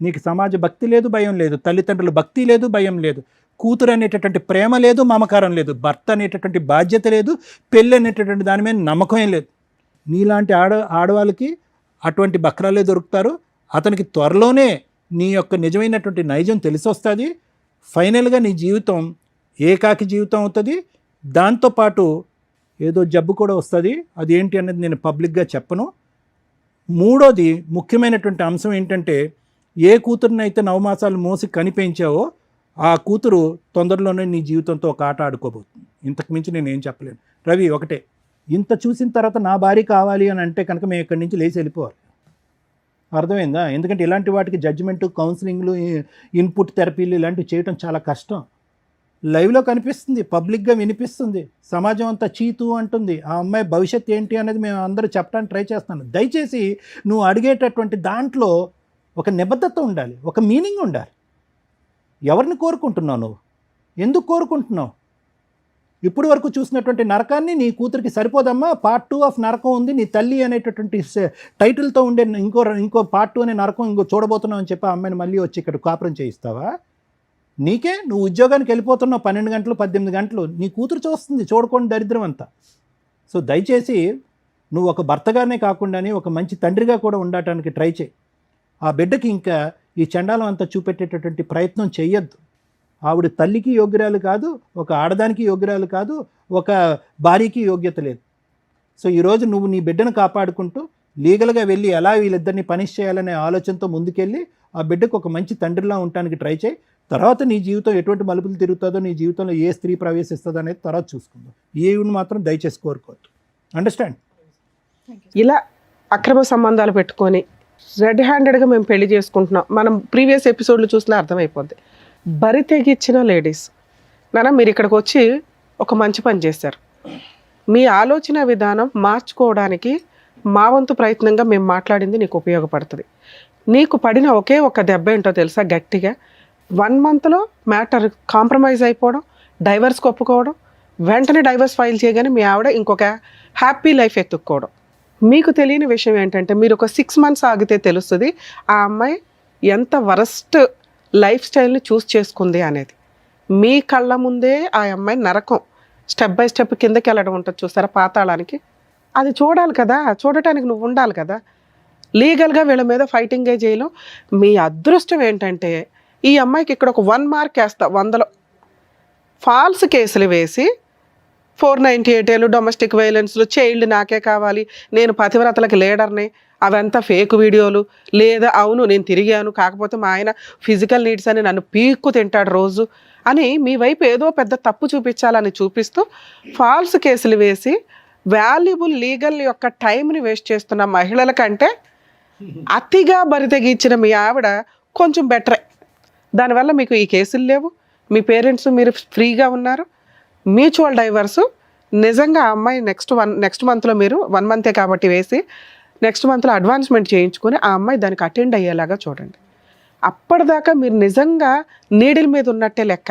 S4: నీకు సమాజ భక్తి లేదు, భయం లేదు, తల్లిదండ్రుల భక్తి లేదు, భయం లేదు, కూతురు అనేటటువంటి ప్రేమ లేదు, మమకారం లేదు, భర్త అనేటటువంటి బాధ్యత లేదు, పెళ్ళి అనేటటువంటి దాని మీద నమ్మకం ఏం లేదు. నీలాంటి ఆడవాళ్ళకి అటువంటి బక్రాలే దొరుకుతారు. అతనికి త్వరలోనే నీ యొక్క నిజమైనటువంటి నైజం తెలిసి వస్తుంది. ఫైనల్గా నీ జీవితం ఏకాకి జీవితం అవుతుంది. దాంతోపాటు ఏదో జబ్బు కూడా వస్తుంది. అది ఏంటి అనేది నేను పబ్లిక్గా చెప్పను. మూడోది ముఖ్యమైనటువంటి అంశం ఏంటంటే, ఏ కూతురునైతే 9 మాసాలు మోసి కనిపించావో ఆ కూతురు తొందరలోనే నీ జీవితంతో ఒక ఆట ఆడుకోబోతుంది. ఇంతకు మించి నేను ఏం చెప్పలేను. రవి, ఒకటే, ఇంత చూసిన తర్వాత నా భార్య కావాలి అని అంటే కనుక మేము ఇక్కడి నుంచి లేచి వెళ్ళిపోవాలి. అర్థమైందా? ఎందుకంటే ఇలాంటి వాటికి జడ్జిమెంటు, కౌన్సిలింగ్లు, ఇన్పుట్ థెరపీలు ఇలాంటివి చేయడం చాలా కష్టం. లైవ్లో కనిపిస్తుంది, పబ్లిక్గా వినిపిస్తుంది, సమాజం అంతా చీతు అంటుంది. ఆ అమ్మాయి భవిష్యత్తు ఏంటి అనేది మేము అందరూ చెప్పడానికి ట్రై చేస్తున్నాను. దయచేసి నువ్వు అడిగేటటువంటి దాంట్లో ఒక నిబద్ధత ఉండాలి, ఒక మీనింగ్ ఉండాలి. ఎవరిని కోరుకుంటున్నావు నువ్వు? ఎందుకు కోరుకుంటున్నావు? ఇప్పుడు వరకు చూసినటువంటి నరకాన్ని నీ కూతురికి సరిపోదమ్మా. పార్ట్ 2 ఆఫ్ నరకం ఉంది, నీ తల్లి అనేటటువంటి టైటిల్తో ఉండే ఇంకో పార్ట్ 2 అనే నరకం ఇంకో చూడబోతున్నావు అని చెప్పి ఆ అమ్మాయిని మళ్ళీ వచ్చి ఇక్కడ కాపురం చేయిస్తావా? నీకే నువ్వు ఉద్యోగానికి వెళ్ళిపోతున్నావు 12 గంటలు 18 గంటలు, నీ కూతురు చూస్తుంది, చూడకుండా దరిద్రం అంతా. సో దయచేసి నువ్వు ఒక భర్తగానే కాకుండానే ఒక మంచి తండ్రిగా కూడా ఉండటానికి ట్రై చేయి. ఆ బిడ్డకి ఇంకా ఈ చండాలం అంతా చూపెట్టేటటువంటి ప్రయత్నం చేయొద్దు. ఆవిడ తల్లికి యోగ్యురాలు కాదు, ఒక ఆడదానికి యోగ్యురాలు కాదు, ఒక భార్యకి యోగ్యత లేదు. సో ఈరోజు నువ్వు నీ బిడ్డను కాపాడుకుంటూ లీగల్గా వెళ్ళి ఎలా వీళ్ళిద్దరిని పనిష్ చేయాలనే ఆలోచనతో ముందుకెళ్ళి ఆ బిడ్డకు ఒక మంచి తండ్రిలా ఉండటానికి ట్రై చేయి. తర్వాత నీ జీవితం ఎటువంటి మలుపులు తిరుగుతుందో, నీ జీవితంలో ఏ స్త్రీ ప్రవేశిస్తుందో అనేది తర్వాత చూసుకుందాం. ఈవిని మాత్రం దయచేసి కోరుకోవద్దు. అండర్స్టాండ్?
S3: ఇలా అక్రమ సంబంధాలు పెట్టుకొని రెడ్ హ్యాండెడ్గా మేము పెళ్లి చేసుకుంటున్నాం, మనం ప్రీవియస్ ఎపిసోడ్లు చూసినా అర్థమైపోద్ది. బరి తెగించిన లేడీస్ నాన్న, మీరు ఇక్కడికి వచ్చి ఒక మంచి పని చేశారు. మీ ఆలోచన విధానం మార్చుకోవడానికి మా వంతు ప్రయత్నంగా మేము మాట్లాడింది నీకు ఉపయోగపడుతుంది. నీకు పడిన ఒకే ఒక దెబ్బ ఏంటో తెలుసా? గట్టిగా 1 మంత్లో మ్యాటర్ కాంప్రమైజ్ అయిపోవడం, డైవర్స్కి ఒప్పుకోవడం, వెంటనే డైవర్స్ ఫైల్ చేయగానే మీ ఆవిడ ఇంకొక హ్యాపీ లైఫ్ ఎత్తుక్కోవడం. మీకు తెలియని విషయం ఏంటంటే, మీరు ఒక 6 మంత్స్ ఆగితే తెలుస్తుంది ఆ అమ్మాయి ఎంత వరస్ట్ లైఫ్ స్టైల్ని చూస్ చేసుకుంది అనేది. మీ కళ్ళ ముందే ఆ అమ్మాయి నరకం స్టెప్ బై స్టెప్ కిందకి వెళ్ళడం ఉంటుంది చూసారా, పాతాళానికి. అది చూడాలి కదా, చూడటానికి నువ్వు ఉండాలి కదా. లీగల్గా వీళ్ళ మీద ఫైటింగే చేయలేం. మీ అదృష్టం ఏంటంటే ఈ అమ్మాయికి ఇక్కడ ఒక 1 మార్క్ వేస్తా 100లో. ఫాల్స్ కేసులు వేసి 498 డొమెస్టిక్ వైలెన్స్లు, చైల్డ్ నాకే కావాలి, నేను పతివ్రతలకు లీడర్ని, అవంతా ఫేక్ వీడియోలు, లేదా అవును నేను తిరిగాను కాకపోతే మా ఆయన ఫిజికల్ నీడ్స్ అని నన్ను పీక్కు తింటాడు రోజు అని మీ వైపు ఏదో పెద్ద తప్పు చూపించాలని చూపిస్తూ ఫాల్స్ కేసులు వేసి వాల్యుబుల్ లీగల్ యొక్క టైంని వేస్ట్ చేస్తున్న మహిళల కంటే అతిగా బరితెగించిన మీ ఆవిడ కొంచెం బెటరే. దానివల్ల మీకు ఈ కేసులు లేవు, మీ మీరు ఫ్రీగా ఉన్నారు. మ్యూచువల్ డైవర్సు నిజంగా ఆ అమ్మాయి నెక్స్ట్ మంత్లో మీరు 1 మంతే కాబట్టి వేసి నెక్స్ట్ మంత్లో అడ్వాన్స్మెంట్ చేయించుకొని ఆ అమ్మాయి దానికి అటెండ్ అయ్యేలాగా చూడండి. అప్పటిదాకా మీరు నిజంగా నీడిల్ మీద ఉన్నట్టే లెక్క.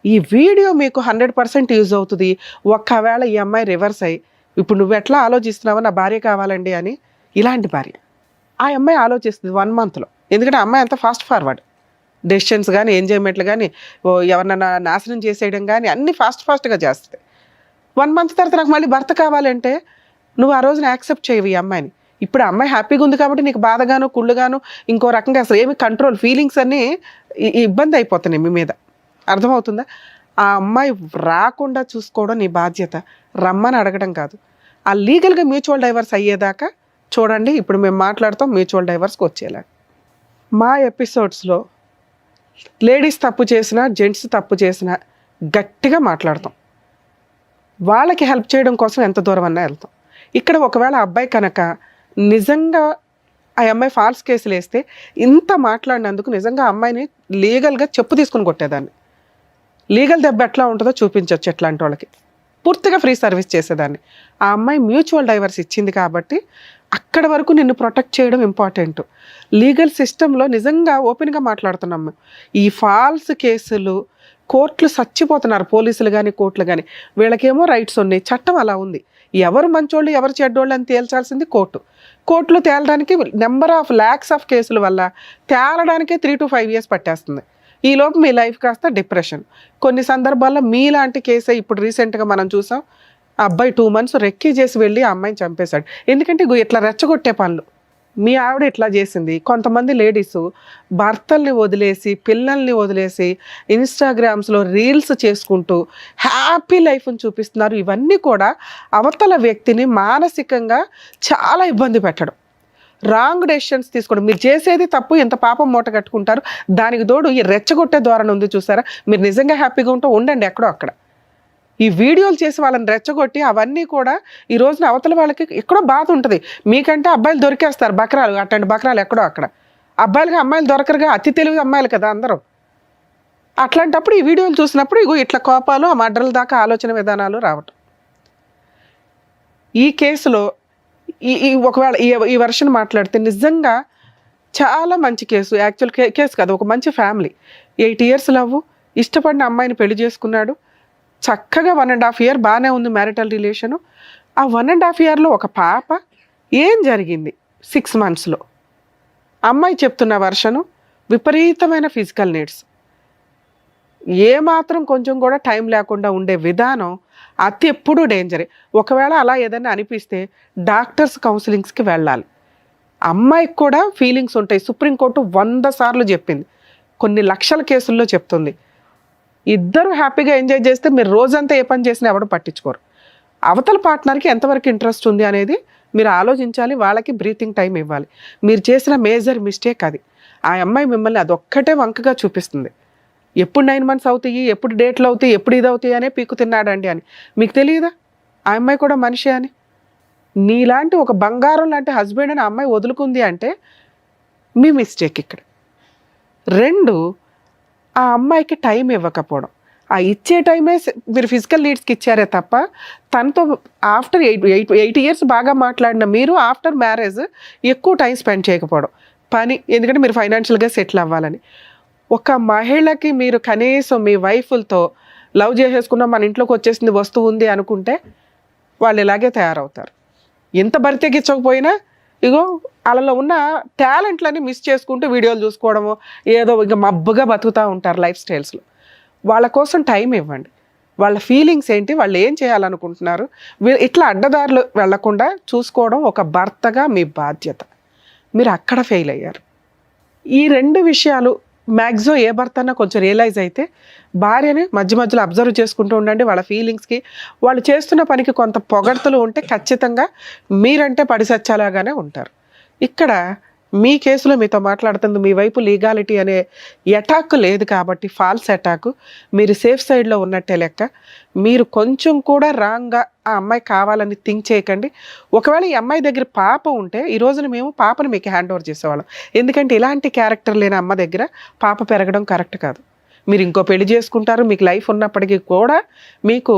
S3: ఈ వీడియో మీకు 100% యూజ్ అవుతుంది. ఒక్కవేళ ఈ అమ్మాయి రివర్స్ అయ్యి ఇప్పుడు నువ్వు ఎట్లా ఆలోచిస్తున్నావో నా భార్య కావాలండి అని, ఇలాంటి భార్య ఆ అమ్మాయి ఆలోచిస్తుంది 1 మంత్లో. ఎందుకంటే ఆ అమ్మాయి అంత ఫాస్ట్ ఫార్వర్డ్, డెసిషన్స్ కానీ ఎంజాయ్మెంట్లు కానీ ఎవరినైనా నాశనం చేసేయడం కానీ అన్నీ ఫాస్ట్గా చేస్తుంది. 1 మంత్ తర్వాత నాకు మళ్ళీ భర్త కావాలంటే నువ్వు ఆ రోజున యాక్సెప్ట్ చేయవు ఈ అమ్మాయిని. ఇప్పుడు ఆ అమ్మాయి హ్యాపీగా ఉంది కాబట్టి నీకు బాధగాను కుళ్ళుగాను ఇంకో రకంగా అసలు ఏమి కంట్రోల్ ఫీలింగ్స్ అన్నీ ఇబ్బంది అయిపోతున్నాయి మీ మీద. అర్థమవుతుందా? ఆ అమ్మాయి రాకుండా చూసుకోవడం నీ బాధ్యత, రమ్మని అడగడం కాదు. ఆ లీగల్గా మ్యూచువల్ డైవర్స్ అయ్యేదాకా చూడండి. ఇప్పుడు మేము మాట్లాడతాం మ్యూచువల్ డైవర్స్కి వచ్చేలా. మా ఎపిసోడ్స్లో లేడీస్ తప్పు చేసినా జెంట్స్ తప్పు చేసినా గట్టిగా మాట్లాడతాం. వాళ్ళకి హెల్ప్ చేయడం కోసం ఎంత దూరం అన్నా వెళ్తాం. ఇక్కడ ఒకవేళ అబ్బాయి కనుక నిజంగా ఆ అమ్మాయి ఫాల్స్ కేసులు వేస్తే ఇంత మాట్లాడినందుకు నిజంగా అమ్మాయిని లీగల్గా చెప్పు తీసుకుని కొట్టేదాన్ని. లీగల్ దెబ్బ ఎట్లా ఉంటుందో చూపించవచ్చు ఎట్లాంటి వాళ్ళకి. పూర్తిగా ఫ్రీ సర్వీస్ చేసేదాన్ని. ఆ అమ్మాయి మ్యూచువల్ డైవర్స్ ఇచ్చింది కాబట్టి అక్కడ వరకు నిన్ను ప్రొటెక్ట్ చేయడం ఇంపార్టెంట్. లీగల్ సిస్టంలో నిజంగా ఓపెన్గా మాట్లాడుతున్నాం మేము. ఈ ఫాల్స్ కేసులు కోర్టులు చచ్చిపోతున్నారు, పోలీసులు కానీ కోర్టులు కానీ. వీళ్ళకేమో రైట్స్ ఉన్నాయి, చట్టం అలా ఉంది. ఎవరు మంచోళ్ళు ఎవరు చెడ్డోళ్ళు అని తేల్చాల్సింది కోర్టులో తేలడానికి నెంబర్ ఆఫ్ ల్యాక్స్ ఆఫ్ కేసుల వల్ల తేలడానికే 3 to 5 years పట్టేస్తుంది. ఈలోపు మీ లైఫ్ కాస్త డిప్రెషన్. కొన్ని సందర్భాల్లో మీలాంటి కేసే ఇప్పుడు రీసెంట్గా మనం చూసాం. ఆ అబ్బాయి 2 months రెక్కీ చేసి వెళ్ళి ఆ అమ్మాయిని చంపేశాడు. ఎందుకంటే ఇట్లా రెచ్చగొట్టే పనులు. మీ ఆవిడ ఇట్లా చేసింది. కొంతమంది లేడీస్ భర్తల్ని వదిలేసి పిల్లల్ని వదిలేసి ఇన్స్టాగ్రామ్స్లో రీల్స్ చేసుకుంటూ హ్యాపీ లైఫ్ని చూపిస్తున్నారు. ఇవన్నీ కూడా అవతల వ్యక్తిని మానసికంగా చాలా ఇబ్బంది పెట్టడం, రాంగ్ డెసిషన్స్ తీసుకోవడం. మీరు చేసేది తప్పు, ఎంత పాపం మూట కట్టుకుంటారు. దానికి తోడు ఈ రెచ్చగొట్టే ధోరణి ఉంది చూసారా. మీరు నిజంగా హ్యాపీగా ఉంటే ఉండండి ఎక్కడో అక్కడ. ఈ వీడియోలు చేసి వాళ్ళని రెచ్చగొట్టి అవన్నీ కూడా ఈ రోజున అవతల వాళ్ళకి ఎక్కడో బాధ ఉంటుంది. మీకంటే అబ్బాయిలు దొరికేస్తారు బకరాలు, అట్లాంటి బకరాలు ఎక్కడో అక్కడ. అబ్బాయిలకి అమ్మాయిలు దొరకరుగా, అతి తెలివి అమ్మాయిలు కదా అందరూ. అట్లాంటప్పుడు ఈ వీడియోలు చూసినప్పుడు ఇట్లా కోపాలు, ఆ మర్డర్ల దాకా ఆలోచన విధానాలు రావటం. ఈ కేసులో ఒకవేళ ఈ వర్షన్ మాట్లాడితే నిజంగా చాలా మంచి కేసు. యాక్చువల్ కేసు కాదు, ఒక మంచి ఫ్యామిలీ. 8 years లవ్, ఇష్టపడిన అమ్మాయిని పెళ్లి చేసుకున్నాడు. చక్కగా 1.5 year బాగానే ఉంది మ్యారిటల్ రిలేషను. ఆ 1.5 yearలో ఒక పాప. ఏం జరిగింది 6 monthsలో? అమ్మాయి చెప్తున్న వర్షను విపరీతమైన ఫిజికల్ నీడ్స్, ఏమాత్రం కొంచెం కూడా టైం లేకుండా ఉండే విధానం అతి ఎప్పుడూ డేంజరే. ఒకవేళ అలా ఏదైనా అనిపిస్తే డాక్టర్స్ కౌన్సిలింగ్స్కి వెళ్ళాలి. అమ్మాయికి కూడా ఫీలింగ్స్ ఉంటాయి. సుప్రీంకోర్టు 100 సార్లు చెప్పింది, కొన్ని లక్షల కేసుల్లో చెప్తుంది. ఇద్దరు హ్యాపీగా ఎంజాయ్ చేస్తే మీరు రోజంతా ఏ పని చేసినా ఎవరు పట్టించుకోరు. అవతల పార్ట్నర్కి ఎంతవరకు ఇంట్రెస్ట్ ఉంది అనేది మీరు ఆలోచించాలి. వాళ్ళకి బ్రీతింగ్ టైం ఇవ్వాలి. మీరు చేసిన మేజర్ మిస్టేక్ అది. ఆ అమ్మాయి మిమ్మల్ని అదొక్కటే వంకగా చూపిస్తుంది. ఎప్పుడు 9 months అవుతాయి, ఎప్పుడు డేట్లు అవుతాయి, ఎప్పుడు ఇది అవుతాయి అనే పీకు తిన్నాడండి అని. మీకు తెలియదా ఆ అమ్మాయి కూడా మనిషి అని? నీలాంటి ఒక బంగారం లాంటి హస్బెండ్ అని ఆ అమ్మాయి వదులుకుంది అంటే మీ మిస్టేక్ ఇక్కడ. 2, ఆ అమ్మాయికి టైం ఇవ్వకపోవడం. ఆ ఇచ్చే టైమే మీరు ఫిజికల్ నీడ్స్కి ఇచ్చారే తప్ప తనతో ఆఫ్టర్ 8 years బాగా మాట్లాడిన మీరు ఆఫ్టర్ మ్యారేజ్ ఎక్కువ టైం స్పెండ్ చేయకపోవడం. పని, ఎందుకంటే మీరు ఫైనాన్షియల్గా సెటిల్ అవ్వాలని. ఒక మహిళకి మీరు కనీసం మీ వైఫులతో లవ్ చేసేసుకున్న మన ఇంట్లోకి వచ్చేసింది వస్తువు ఉంది అనుకుంటే వాళ్ళు ఇలాగే తయారవుతారు. ఎంత బరితెగించకపోయినా ఇగో వాళ్ళలో ఉన్న టాలెంట్లని మిస్ చేసుకుంటూ వీడియోలు చూసుకోవడము, ఏదో ఇంకా మబ్బుగా బతుకుతూ ఉంటారు లైఫ్ స్టైల్స్లో. వాళ్ళ కోసం టైం ఇవ్వండి. వాళ్ళ ఫీలింగ్స్ ఏంటి, వాళ్ళు ఏం చేయాలనుకుంటున్నారు, ఇట్లా అడ్డదారులు వెళ్లకుండా చూసుకోవడం ఒక భర్తగా మీ బాధ్యత. మీరు అక్కడ ఫెయిల్ అయ్యారు. ఈ 2 విషయాలు మ్యాక్సిమం ఏ భర్త అన్నా కొంచెం రియలైజ్ అయితే భార్యని మధ్య మధ్యలో అబ్జర్వ్ చేసుకుంటూ ఉండండి. వాళ్ళ ఫీలింగ్స్కి, వాళ్ళు చేస్తున్న పనికి కొంత పొగడ్తలు ఉంటే ఖచ్చితంగా మీరంటే పడిసచ్చాలాగానే ఉంటారు. ఇక్కడ మీ కేసులో మీతో మాట్లాడుతుంది మీ వైపు లీగాలిటీ అనే అటాక్ లేదు కాబట్టి, ఫాల్స్ అటాక్, మీరు సేఫ్ సైడ్లో ఉన్నట్టే లెక్క. మీరు కొంచెం కూడా రాంగ్గా ఆ అమ్మాయి కావాలని థింక్ చేయకండి. ఒకవేళ ఈ అమ్మాయి దగ్గర పాప ఉంటే ఈ రోజున మేము పాపను మీకు హ్యాండ్ ఓవర్ చేసేవాళ్ళం. ఎందుకంటే ఇలాంటి క్యారెక్టర్ లేని అమ్మ దగ్గర పాప పెరగడం కరెక్ట్ కాదు. మీరు ఇంకో పెళ్లి చేసుకుంటారు, మీకు లైఫ్ ఉన్నప్పటికీ కూడా మీకు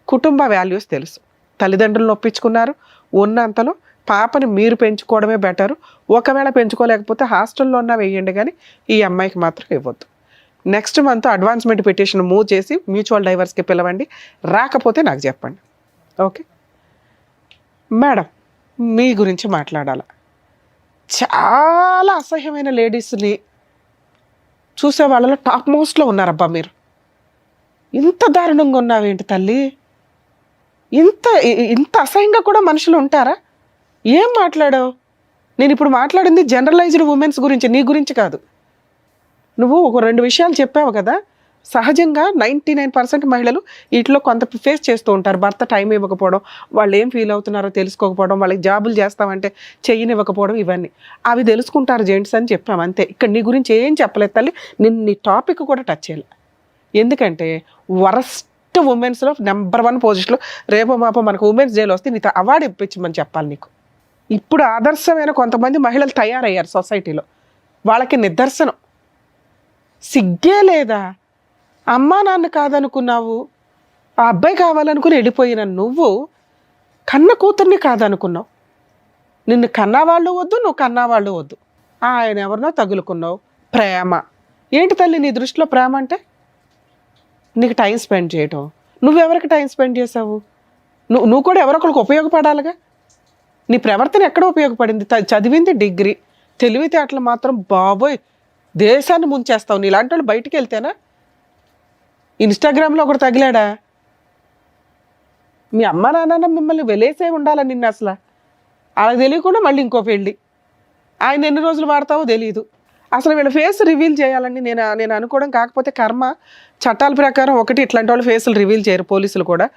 S3: కుటుంబ వాల్యూస్ తెలుసు. తల్లిదండ్రులను ఒప్పించుకున్నారు, ఉన్నంతలో పాపని మీరు పెంచుకోవడమే బెటరు. ఒకవేళ పెంచుకోలేకపోతే హాస్టల్లో ఉన్న వేయండి, కానీ ఈ అమ్మాయికి మాత్రం ఇవ్వద్దు. Next month advancement petition move చేసి మ్యూచువల్ డైవర్స్కి పిలవండి. రాకపోతే నాకు చెప్పండి. ఓకే మేడం, మీ గురించి మాట్లాడాలి. చాలా అసహ్యమైన లేడీస్ని చూసే వాళ్ళలో టాప్ మోస్ట్లో ఉన్నారబ్బా మీరు. ఇంత దారుణంగా ఉన్నావేంటి తల్లి? ఇంత అసహ్యంగా కూడా మనుషులు ఉంటారా? ఏం మాట్లాడావు? నేను ఇప్పుడు మాట్లాడింది జనరలైజ్డ్ ఉమెన్స్ గురించి, నీ గురించి కాదు. నువ్వు ఒక 2 విషయాలు చెప్పావు కదా. సహజంగా 99% మహిళలు వీటిలో కొంత ఫేస్ చేస్తూ ఉంటారు. భర్త టైం ఇవ్వకపోవడం, వాళ్ళు ఏం ఫీల్ అవుతున్నారో తెలుసుకోకపోవడం, వాళ్ళకి జాబులు చేస్తామంటే చెయ్యనివ్వకపోవడం, ఇవన్నీ అవి తెలుసుకుంటారు జెంట్స్ అని చెప్పాము అంతే. ఇక్కడ నీ గురించి ఏం చెప్పలేదు తల్లి. నేను నీ టాపిక్ కూడా టచ్ చేయలే. ఎందుకంటే వరస్ట్ ఉమెన్స్లో నెంబర్ 1 పొజిషన్లో రేపో మాపో మనకు ఉమెన్స్ డేలో వస్తే నీతో అవార్డు ఇప్పించమని చెప్పాలి నీకు. ఇప్పుడు ఆదర్శమైన కొంతమంది మహిళలు తయారయ్యారు సొసైటీలో, వాళ్ళకి నిదర్శనం. సిగ్గే లేదా? అమ్మా నాన్న కాదనుకున్నావు, ఆ అబ్బాయి కావాలనుకుని వెళ్ళిపోయిన నువ్వు కన్న కూతుర్ని కాదనుకున్నావు. నిన్ను కన్నవాళ్ళు వద్దు, నువ్వు కన్నవాళ్ళు వద్దు, ఆయన ఎవరినో తగులుకున్నావు. ప్రేమ ఏంటి తల్లి నీ దృష్టిలో? ప్రేమ అంటే నీకు టైం స్పెండ్ చేయటం. నువ్వెవరికి టైం స్పెండ్ చేసావు? నువ్వు కూడా ఎవరొకరికి ఉపయోగపడాలిగా. నీ ప్రవర్తన ఎక్కడ ఉపయోగపడింది? చదివింది డిగ్రీ, తెలివితేటలు మాత్రం బాబోయ్ దేశాన్ని ముంచేస్తావు. నీలాంటి వాళ్ళు బయటికి వెళ్తేనా? ఇన్స్టాగ్రామ్లో ఒకటి తగిలాడా? మీ అమ్మ నాన్న మిమ్మల్ని వెలేసే ఉండాలి నిన్ను. అసలు అలా తెలియకుండా మళ్ళీ ఇంకో పెళ్ళి. ఆయన ఎన్ని రోజులు వాడతావో తెలియదు. అసలు వీళ్ళ ఫేస్ రివీల్ చేయాలని నేను అనుకోవడం. కాకపోతే కర్మ చట్టాల ప్రకారం ఒకటి ఇట్లాంటి వాళ్ళు ఫేసులు రివీల్ చేయరు పోలీసులు కూడా.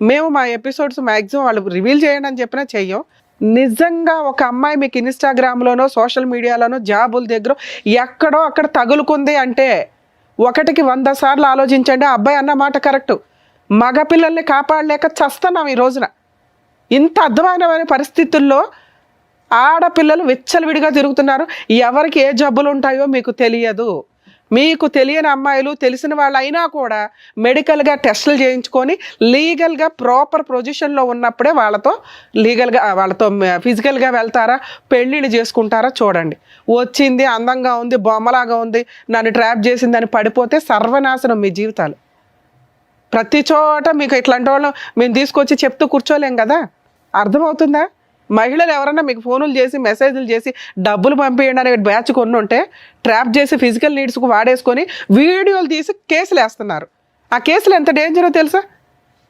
S3: మేము మా ఎపిసోడ్స్ మ్యాక్సిమం వాళ్ళు రివీల్ చేయండి అని చెప్పినా చెయ్యం. నిజంగా ఒక అమ్మాయి మీకు ఇన్స్టాగ్రామ్లోనో సోషల్ మీడియాలోనో జాబుల దగ్గర ఎక్కడో అక్కడ తగులుకుంది అంటే 1కి 100 సార్లు ఆలోచించండి. ఆ అబ్బాయి అన్న మాట కరెక్టు. మగపిల్లల్ని కాపాడలేక చస్తున్నాం ఈ రోజున. ఇంత అర్థమైన పరిస్థితుల్లో ఆడపిల్లలు విచ్చలవిడిగా తిరుగుతున్నారు. ఎవరికి ఏ జబ్బులు ఉంటాయో మీకు తెలియదు. మీకు తెలియని అమ్మాయిలు తెలిసిన వాళ్ళు అయినా కూడా మెడికల్గా టెస్టులు చేయించుకొని లీగల్గా ప్రాపర్ పొజిషన్లో ఉన్నప్పుడే వాళ్ళతో ఫిజికల్గా వెళ్తారా, పెళ్ళిళ్ళు చేసుకుంటారా చూడండి. వచ్చింది అందంగా ఉంది, బొమ్మలాగా ఉంది, నన్ను ట్రాప్ చేసిందని పడిపోతే సర్వనాశనం మీ జీవితాలు. ప్రతి చోట మీకు ఇట్లాంటి వాళ్ళు మేము తీసుకొచ్చి చెప్తూ కూర్చోలేం కదా. అర్థమవుతుందా? మహిళలు ఎవరన్నా మీకు ఫోనులు చేసి మెసేజ్లు చేసి డబ్బులు పంపేయండి అనే బ్యాచ్ కొన్ని ఉంటే ట్రాప్ చేసి ఫిజికల్ నీడ్స్కు వాడేసుకొని వీడియోలు తీసి కేసులు వేస్తున్నారు. ఆ కేసులు ఎంత డేంజరో తెలుసా?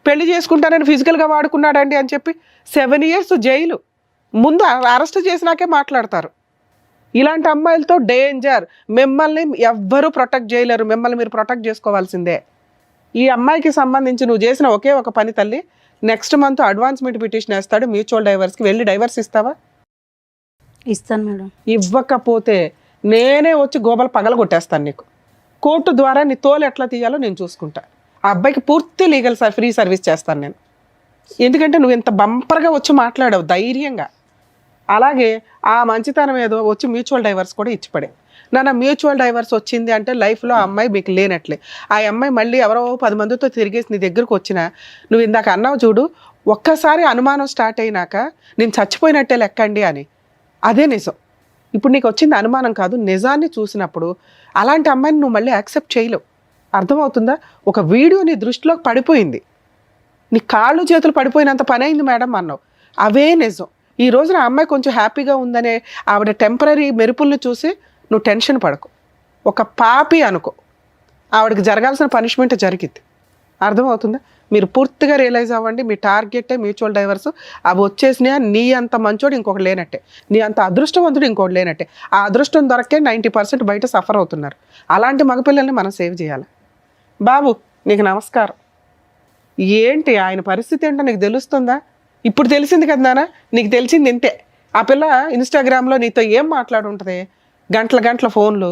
S3: పెళ్లి చేసుకుంటానని ఫిజికల్గా వాడుకున్నాడండి అని చెప్పి 7 years జైలు. ముందు అరెస్ట్ చేసినాకే మాట్లాడతారు. ఇలాంటి అమ్మాయిలతో డేంజర్. మిమ్మల్ని ఎవ్వరూ ప్రొటెక్ట్ చేయలేరు. మిమ్మల్ని మీరు ప్రొటెక్ట్ చేసుకోవాల్సిందే. ఈ అమ్మాయికి సంబంధించి నువ్వు చేసిన ఒకే ఒక పని తల్లి, నెక్స్ట్ మంత్ అడ్వాన్స్మెంట్ పిటిషన్ వేస్తాడు మ్యూచువల్ డైవర్స్కి. వెళ్ళి డైవర్స్ ఇస్తావా?
S6: ఇస్తాను మేడం.
S3: ఇవ్వకపోతే నేనే వచ్చి గోబలు పగలగొట్టేస్తాను నీకు. కోర్టు ద్వారా నీ తోలు ఎట్లా తీయాలో నేను చూసుకుంటా. ఆ అబ్బాయికి పూర్తి లీగల్ ఫ్రీ సర్వీస్ చేస్తాను నేను. ఎందుకంటే నువ్వు ఇంత బంపర్గా వచ్చి మాట్లాడావు ధైర్యంగా. అలాగే ఆ మంచితనం ఏదో వచ్చి మ్యూచువల్ డైవర్స్ కూడా ఇచ్చిపడే. నాన్న మ్యూచువల్ డైవర్స్ వచ్చింది అంటే లైఫ్లో ఆ అమ్మాయి మీకు లేనట్లే. ఆ అమ్మాయి మళ్ళీ ఎవరో 10 మందితో తిరిగేసి నీ దగ్గరకు వచ్చినా నువ్వు ఇందాక అన్నావు చూడు, ఒక్కసారి అనుమానం స్టార్ట్ అయినాక నేను చచ్చిపోయినట్టే లెక్కండి అని. అదే నిజం. ఇప్పుడు నీకు వచ్చింది అనుమానం కాదు, నిజాన్ని చూసినప్పుడు అలాంటి అమ్మాయిని నువ్వు మళ్ళీ యాక్సెప్ట్ చేయలేవు. అర్థమవుతుందా? ఒక వీడియో నీ దృష్టిలోకి పడిపోయింది, నీ కాళ్ళు చేతులు పడిపోయినంత పని అయింది మేడం అన్నావు. అవే నిజం. ఈ రోజున ఆ అమ్మాయి కొంచెం హ్యాపీగా ఉందనే ఆవిడ టెంపరీ మెరుపుల్ని చూసి నువ్వు టెన్షన్ పడకు. ఒక పాపి అనుకో, ఆవిడకి జరగాల్సిన పనిష్మెంట్ జరిగింది. అర్థమవుతుందా? మీరు పూర్తిగా రియలైజ్ అవ్వండి. మీ టార్గెటే మ్యూచువల్ డైవర్స్. అవి వచ్చేసినా నీ అంత మంచోడు ఇంకొకటి లేనట్టే, నీ అంత అదృష్టవంతుడు ఇంకొకటి లేనట్టే. ఆ అదృష్టం దొరకే 90% బయట సఫర్ అవుతున్నారు. అలాంటి మగపిల్లల్ని మనం సేవ్ చేయాలి. బాబు నీకు నమస్కారం. ఏంటి ఆయన పరిస్థితి ఏంటో నీకు తెలుస్తుందా? ఇప్పుడు తెలిసింది కదా నాన్న, నీకు తెలిసింది ఇంతే. ఆ పిల్ల ఇన్స్టాగ్రామ్లో నీతో ఏం మాట్లాడుంటుంది? గంటల ఫోన్లు.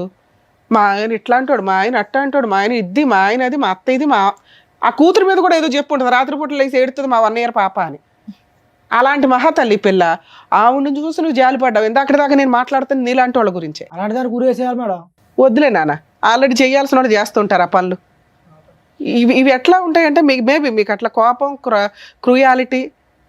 S3: మా ఆయన ఇట్లా అంటాడు, మా ఆయన అట్ట అంటాడు, మా ఆయన ఇది, మా ఆయన అది, మా అత్త ఇది, మా ఆ కూతురు మీద కూడా ఏదో చెప్పుంటుంది. రాత్రిపూట లేసి ఏడుతుంది మా 1 year పాప అని. అలాంటి మహాతల్లి పిల్ల. ఆవిడ నుంచి చూసి నువ్వు జాలిపడ్డావు. ఇందాక దాకా నేను మాట్లాడుతుంది నీలాంటి వాళ్ళ గురించే.
S2: అలాంటి దాన్ని గురేసేయాలి మేడం.
S3: వద్దులే నాన్న, ఆల్రెడీ చేయాల్సిన వాళ్ళు చేస్తుంటారు ఆ పనులు. ఇవి ఎట్లా ఉంటాయంటే మేబీ మీకు అట్లా కోపం, క్రూయాలిటీ,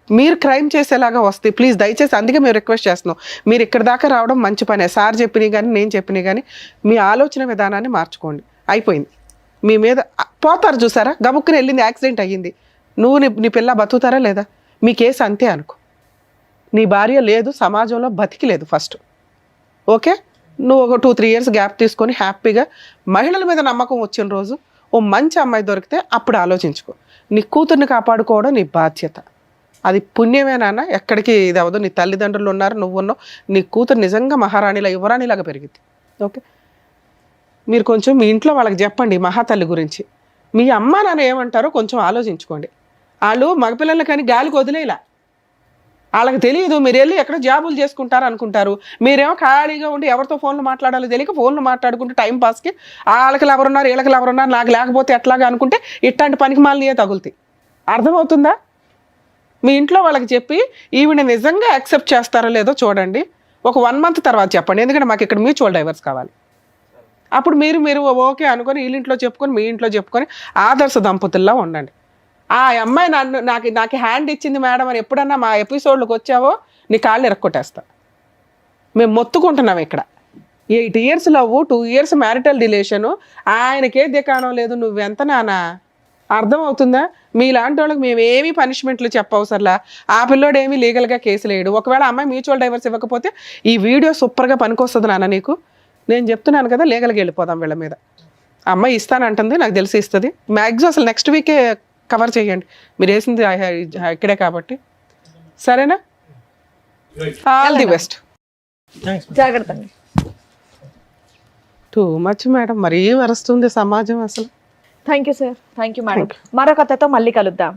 S3: మీరు క్రైమ్ చేసేలాగా వస్తాయి. ప్లీజ్ దయచేసి అందుకే మేము రిక్వెస్ట్ చేస్తున్నాం. మీరు ఇక్కడ దాకా రావడం మంచి పనే. సార్ చెప్పినవి కానీ నేను చెప్పినవి కానీ మీ ఆలోచన విధానాన్ని మార్చుకోండి. అయిపోయింది. మీ మీద పోతారు చూసారా, గబుక్కుని వెళ్ళింది, యాక్సిడెంట్ అయ్యింది. నువ్వు నీ పిల్ల బతుకుతారా లేదా? మీ కేసు అంతే అనుకో. నీ భార్య లేదు, సమాజంలో బతికి లేదు ఫస్ట్. ఓకే, నువ్వు ఒక 2-3 years గ్యాప్ తీసుకొని హ్యాపీగా మహిళల మీద నమ్మకం వచ్చిన రోజు ఓ మంచి అమ్మాయి దొరికితే అప్పుడు ఆలోచించుకో. నీ కూతుర్ని కాపాడుకోవడం నీ బాధ్యత. అది పుణ్యమే నాన్న. ఎక్కడికి ఇది అవ్వదు. నీ తల్లిదండ్రులు ఉన్నారు, నువ్వు ఉన్నావు. నీ కూతురు నిజంగా మహారాణిలా, యువరాణిలాగా పెరిగింది. ఓకే, మీరు కొంచెం మీ ఇంట్లో వాళ్ళకి చెప్పండి మహాతల్లి గురించి. మీ అమ్మ నాన్న ఏమంటారో కొంచెం ఆలోచించుకోండి. వాళ్ళు మగపిల్లల్ని కానీ గాలికి వదిలేలా. వాళ్ళకి తెలియదు, మీరు వెళ్ళి ఎక్కడ జాబులు చేసుకుంటారు అనుకుంటారు. మీరేమో ఖాళీగా ఉండి ఎవరితో ఫోన్లు మాట్లాడాలో తెలియక ఫోన్లు మాట్లాడుకుంటూ టైం పాస్కి వాళ్ళకి ఎవరున్నారు, వీళ్ళకి ఎవరున్నారు, నాకు లేకపోతే ఎట్లాగా అనుకుంటే ఇట్లాంటి పనికి మాలినయే తగులుతాయి. అర్థమవుతుందా? మీ ఇంట్లో వాళ్ళకి చెప్పి ఈవిడ నిజంగా యాక్సెప్ట్ చేస్తారో లేదో చూడండి. ఒక 1 month తర్వాత చెప్పండి. ఎందుకంటే మాకు ఇక్కడ మ్యూచువల్ డైవర్స్ కావాలి. అప్పుడు మీరు ఓకే అనుకొని వీళ్ళింట్లో చెప్పుకొని మీ ఇంట్లో చెప్పుకొని ఆదర్శ దంపతుల్లా ఉండండి. ఆ అమ్మాయి నాకు హ్యాండ్ ఇచ్చింది మేడం అని ఎప్పుడన్నా మా ఎపిసోడ్లకు వచ్చావో నీ కాళ్ళు ఎరక్కొట్టేస్తా. మేము మొత్తుకుంటున్నాం ఇక్కడ. 8 years love, 2 years marital relation. ఆయనకే దికాణం లేదు. నువ్వెంత నానా? అర్థమవుతుందా? మీలాంటి వాళ్ళకి మేమేమీ పనిష్మెంట్లు చెప్పవసరలా. ఆ పిల్లోడు ఏమీ లీగల్గా కేసులు వేయడు. ఒకవేళ అమ్మాయి మ్యూచువల్ డైవర్స్ ఇవ్వకపోతే ఈ వీడియో సూపర్గా పనికొస్తుంది నాన్న నీకు. నేను చెప్తున్నాను కదా, లీగల్గా వెళ్ళిపోదాం వీళ్ళ మీద. అమ్మాయి ఇస్తానంటుంది, నాకు తెలిసి ఇస్తుంది. మ్యాక్సిమం అసలు నెక్స్ట్ వీకే కవర్ చేయండి, మీరు వేసింది ఇక్కడే కాబట్టి. సరేనా? All the best.
S5: జాగ్రత్త.
S3: టూ మచ్ మేడం, మరీ వరుస్తుంది సమాజం అసలు.
S5: Thank you sir. Thank you madam. మరో కథతో మళ్ళీ కలుద్దాం.